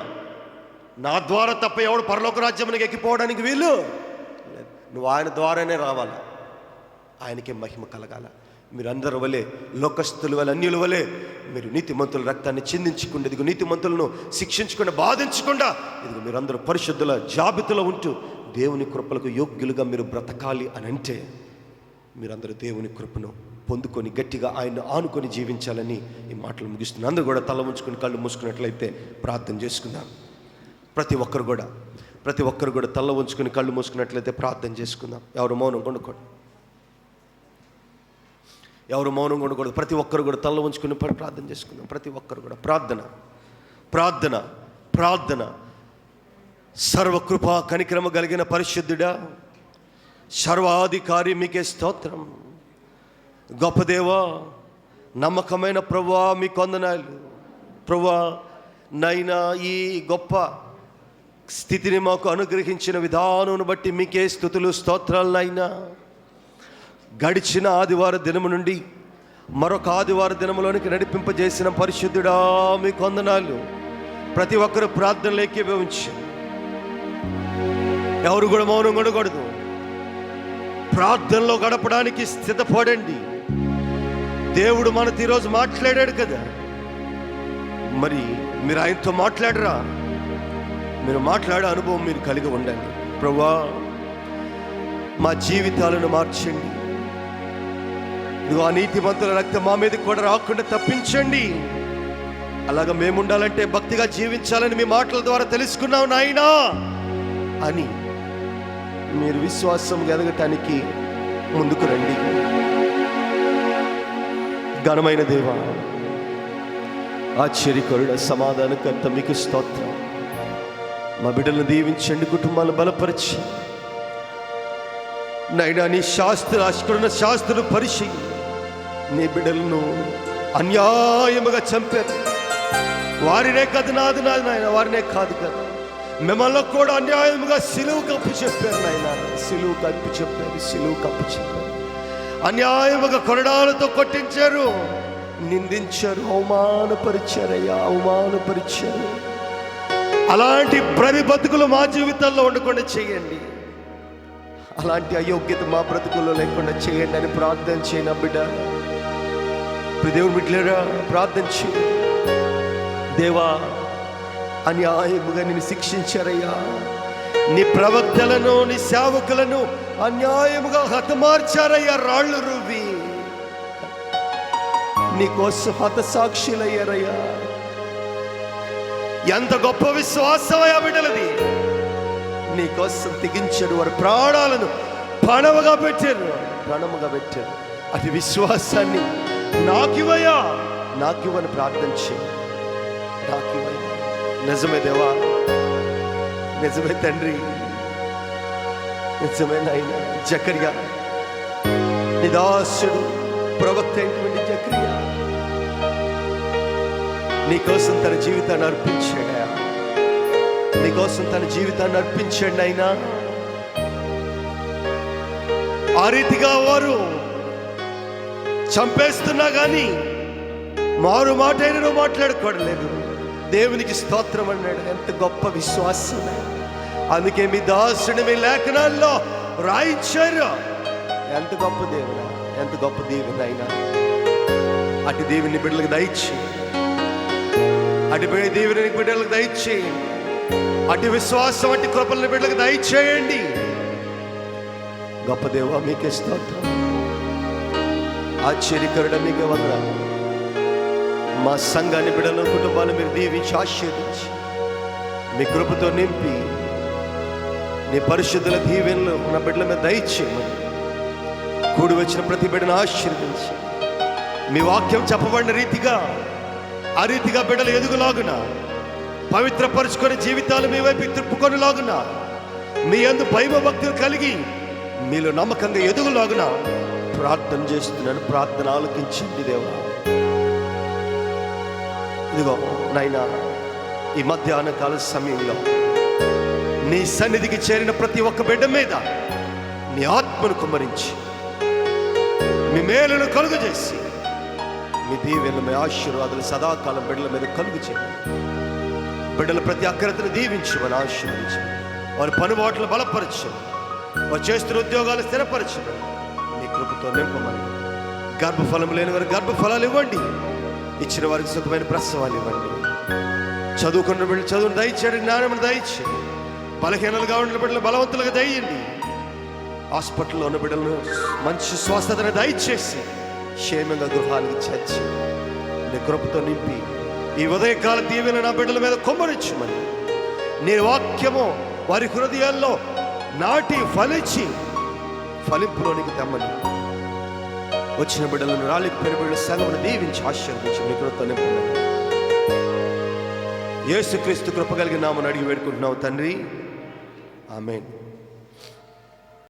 నా ద్వారా తప్ప ఎవడు పరలోక రాజ్యమునికి ఎక్కిపోవడానికి వీలు లేదు. నువ్వు ఆయన ద్వారానే రావాలి, ఆయనకే మహిమ కలగాల. మీరందరూ వలె, లోకస్తుల వలె, అన్యుల వలె మీరు నీతిమంతుల రక్తాన్ని చిందించకుండా, ఇదిగో నీతిమంతులను శిక్షించకుండా, బాధించకుండా, ఇదిగో మీరందరూ పరిశుద్ధుల జాబితాలో ఉంటూ దేవుని కృపలకు యోగ్యులుగా మీరు బ్రతకాలి అని అంటే మీరందరూ దేవుని కృపను పొందుకొని గట్టిగా ఆయన ఆనుకొని జీవించాలని ఈ మాటలు ముగిస్తున్నాను. అందరూ కూడా తల ఉంచుకొని కళ్ళు మూసుకున్నట్లయితే ప్రార్థన చేసుకుందాం. ప్రతి ఒక్కరు కూడా తల ఉంచుకొని కళ్ళు మూసుకున్నట్లయితే ప్రార్థన చేసుకుందాం. ఎవరు మౌనం ఉండకూడదు. ప్రతి ఒక్కరు కూడా తల ఉంచుకొని ప్రార్థన చేసుకుందాం. ప్రతి ఒక్కరు కూడా ప్రార్థన. సర్వకృపా కనికరమ కలిగిన పరిశుద్ధుడా, సర్వాధికారి మీకే స్తోత్రం. గొప్ప దేవా, నమ్మకమైన ప్రభువా, మీ కొందనాలు ప్రభువా. నైనా ఈ గొప్ప స్థితిని మాకు అనుగ్రహించిన విధానం బట్టి మీకే స్తుతులు స్తోత్రాలనైనా. గడిచిన ఆదివార దినము నుండి మరొక ఆదివార దినములోనికి నడిపింపజేసిన పరిశుద్ధుడా, మీ కొందనాలు. ప్రతి ఒక్కరు ప్రార్థనలు ఏకీభవించి, ఎవరు కూడా మౌనం ఉండకూడదు. ప్రార్థనలో గడపడానికి స్థితపడండి. దేవుడు మనతో ఈరోజు మాట్లాడాడు కదా, మరి మీరు ఆయనతో మాట్లాడరా? మీరు మాట్లాడే అనుభవం మీరు కలిగి ఉండండి. ప్రభువా, మా జీవితాలను మార్చండి. ఇదిగో ఆ నీతిమంతుల రక్తం మా మీద కూడా రాకుండా తప్పించండి. అలాగ మేము ఉండాలంటే భక్తిగా జీవించాలని మీ మాటల ద్వారా తెలుసుకున్నాం నాయనా అని మీరు విశ్వాసం ఎదగటానికి ముందుకు రండి. ఘనమైన దేవా, ఆశ్చర్యకరుడ, సమాధానకర్త, మీకు స్తోత్రం. మా బిడ్డలను దీవించండి, కుటుంబాలను బలపరిచి నైనా నీ అక్కడున్న శాస్త్రులు పరిశీలి. నీ బిడ్డలను అన్యాయముగా చంపారు. వారినే కాదు నాది నాయన, వారినే కాదు కదా, మిమ్మల్ని కూడా అన్యాయముగా సిలువు కప్పు చెప్పారు నాయన. సిలువు కప్పు చెప్పారు. అన్యాయముగా కొరడాలతో కొట్టించారు, నిందించారు, అవమానపరిచారయ్యా, అవమానపరిచారు. అలాంటి ప్రతి బతుకులు మా జీవితాల్లో ఉండకుండా చేయండి. అలాంటి అయోగ్యత మా బ్రతుకుల్లో లేకుండా చేయండి అని ప్రార్థన చేయన బిడ్డ. దేవుని బిడ్డలారా, ప్రార్థన చేయండి. దేవా, అన్యాయముగా నిన్ను శిక్షించారయ్యా. నీ ప్రవక్తలను, నీ సేవకులను అన్యాయముగా హతమార్చారయ్యా. రాళ్ళు రువ్వి నీకోసం హతసాక్షులయ్యారయ్యా. ఎంత గొప్ప విశ్వాసమయ్యా బిడ్డలది. నీకోసం తెగించారు, వారి ప్రాణాలను పణముగా పెట్టారు. అటు విశ్వాసాన్ని నాకివయ్యా, నాకివ్వని ప్రార్థన చేయి. నాకివయ్యా. నిజమే దేవా, నిజమే తండ్రి, నిజమే నాయన. జకర్యా నిదాసుడు ప్రవక్త అయినటువంటి జకర్యా నీకోసం తన జీవితాన్ని అర్పించాడయా. నీకోసం తన జీవితాన్ని అర్పించాడు అయినా. ఆ రీతిగా వారు చంపేస్తున్నా కానీ మారు మాట అయినా మాట్లాడుకోవట్లేదు. దేవునికి స్తోత్రం అన్నాడు. ఎంత గొప్ప విశ్వాసం! అందుకే మీ దాసుని మీ లేఖనాల్లో రాయించారు. ఎంత గొప్ప దేవుడా, ఎంత గొప్ప దేవుడు అయినా. అటు దేవుని బిడ్డలకు దయచేయి, అటు దేవుని బిడ్డలకు దయచేయండి. అటు విశ్వాసం, అటు కృపలని బిడ్డలకు దయచేయండి. గొప్ప దేవా, మీకే స్తోత్రం. ఆశ్చర్యకరుడ, మీకే వందనాలు. మా సంఘాన్ని, బిడ్డలను, కుటుంబాన్ని మీరు దీవించి ఆశీర్వదించి మీ కృపతో నింపి నీ పరిశుద్ధుల దీవెనలు నా బిడ్డల మీద దయచేయమని, కూడి వచ్చిన ప్రతి బిడ్డను ఆశీర్వదించి మీ వాక్యం చెప్పబడిన రీతిగా ఆ రీతిగా బిడ్డలు ఎదుగులాగున, పవిత్రపరుచుకొని జీవితాలు మీ వైపు తిప్పుకొనిలాగున, మీ యందు భయభక్తులు కలిగి మీలో నమ్మకంగా ఎదుగులాగున ప్రార్థన చేస్తున్నాను. ప్రార్థన ఆలకించండి దేవా. ఇదిగో నాయనా, ఈ మధ్యాహ్న కాల సమయంలో నీ సన్నిధికి చేరిన ప్రతి ఒక్క బిడ్డ మీద నీ ఆత్మను కుమ్మరించి మీ మేలును కలుగు చేసి మీ దీవెనలు, మీ ఆశీర్వాదాలు సదాకాలం బిడ్డల మీద కలుగు చేయండి. బిడ్డల ప్రతి అక్కరతను దీవించమని ఆశీర్వదించండి. వారి పనిబాట్లు బలపరచండి. వారు చేస్తున్న ఉద్యోగాలు స్థిరపరచండి. నీ కృపతో నింపమని, గర్భఫలం లేని వారికి గర్భఫలాలు ఇవ్వండి. ఇచ్చిన వారికి సుఖమైన ప్రసవాలు ఇవ్వండి. చదువుకున్న బిడ్డలు చదువును దయచేయండి, జ్ఞానమును దయచేయండి. బలహీనలుగా ఉన్న బిడ్డలు బలవంతులుగా దయ్యండి. హాస్పిటల్లో ఉన్న బిడ్డలను మంచి స్వస్థతను దయచేసి క్షేమంగా గృహానికి చేర్చి నీ కృపతో నింపి ఈ ఉదయకాల దీవెన నా బిడ్డల మీద కుమ్మరించమని, నీ వాక్యము వారి హృదయాల్లో నాటి ఫలించి ఫలింపులోనికి తెమ్మని, వచ్చిన బిడ్డలను రాళ్ళకి పెరుగుబడి సంఘమును దీవించి ఆశీర్వదించి నీ కృపతో నింపమని యేసుక్రీస్తు కృప కలిగిన నామమున అడిగి వేడుకుంటున్నావు తండ్రి. ఆమేన్.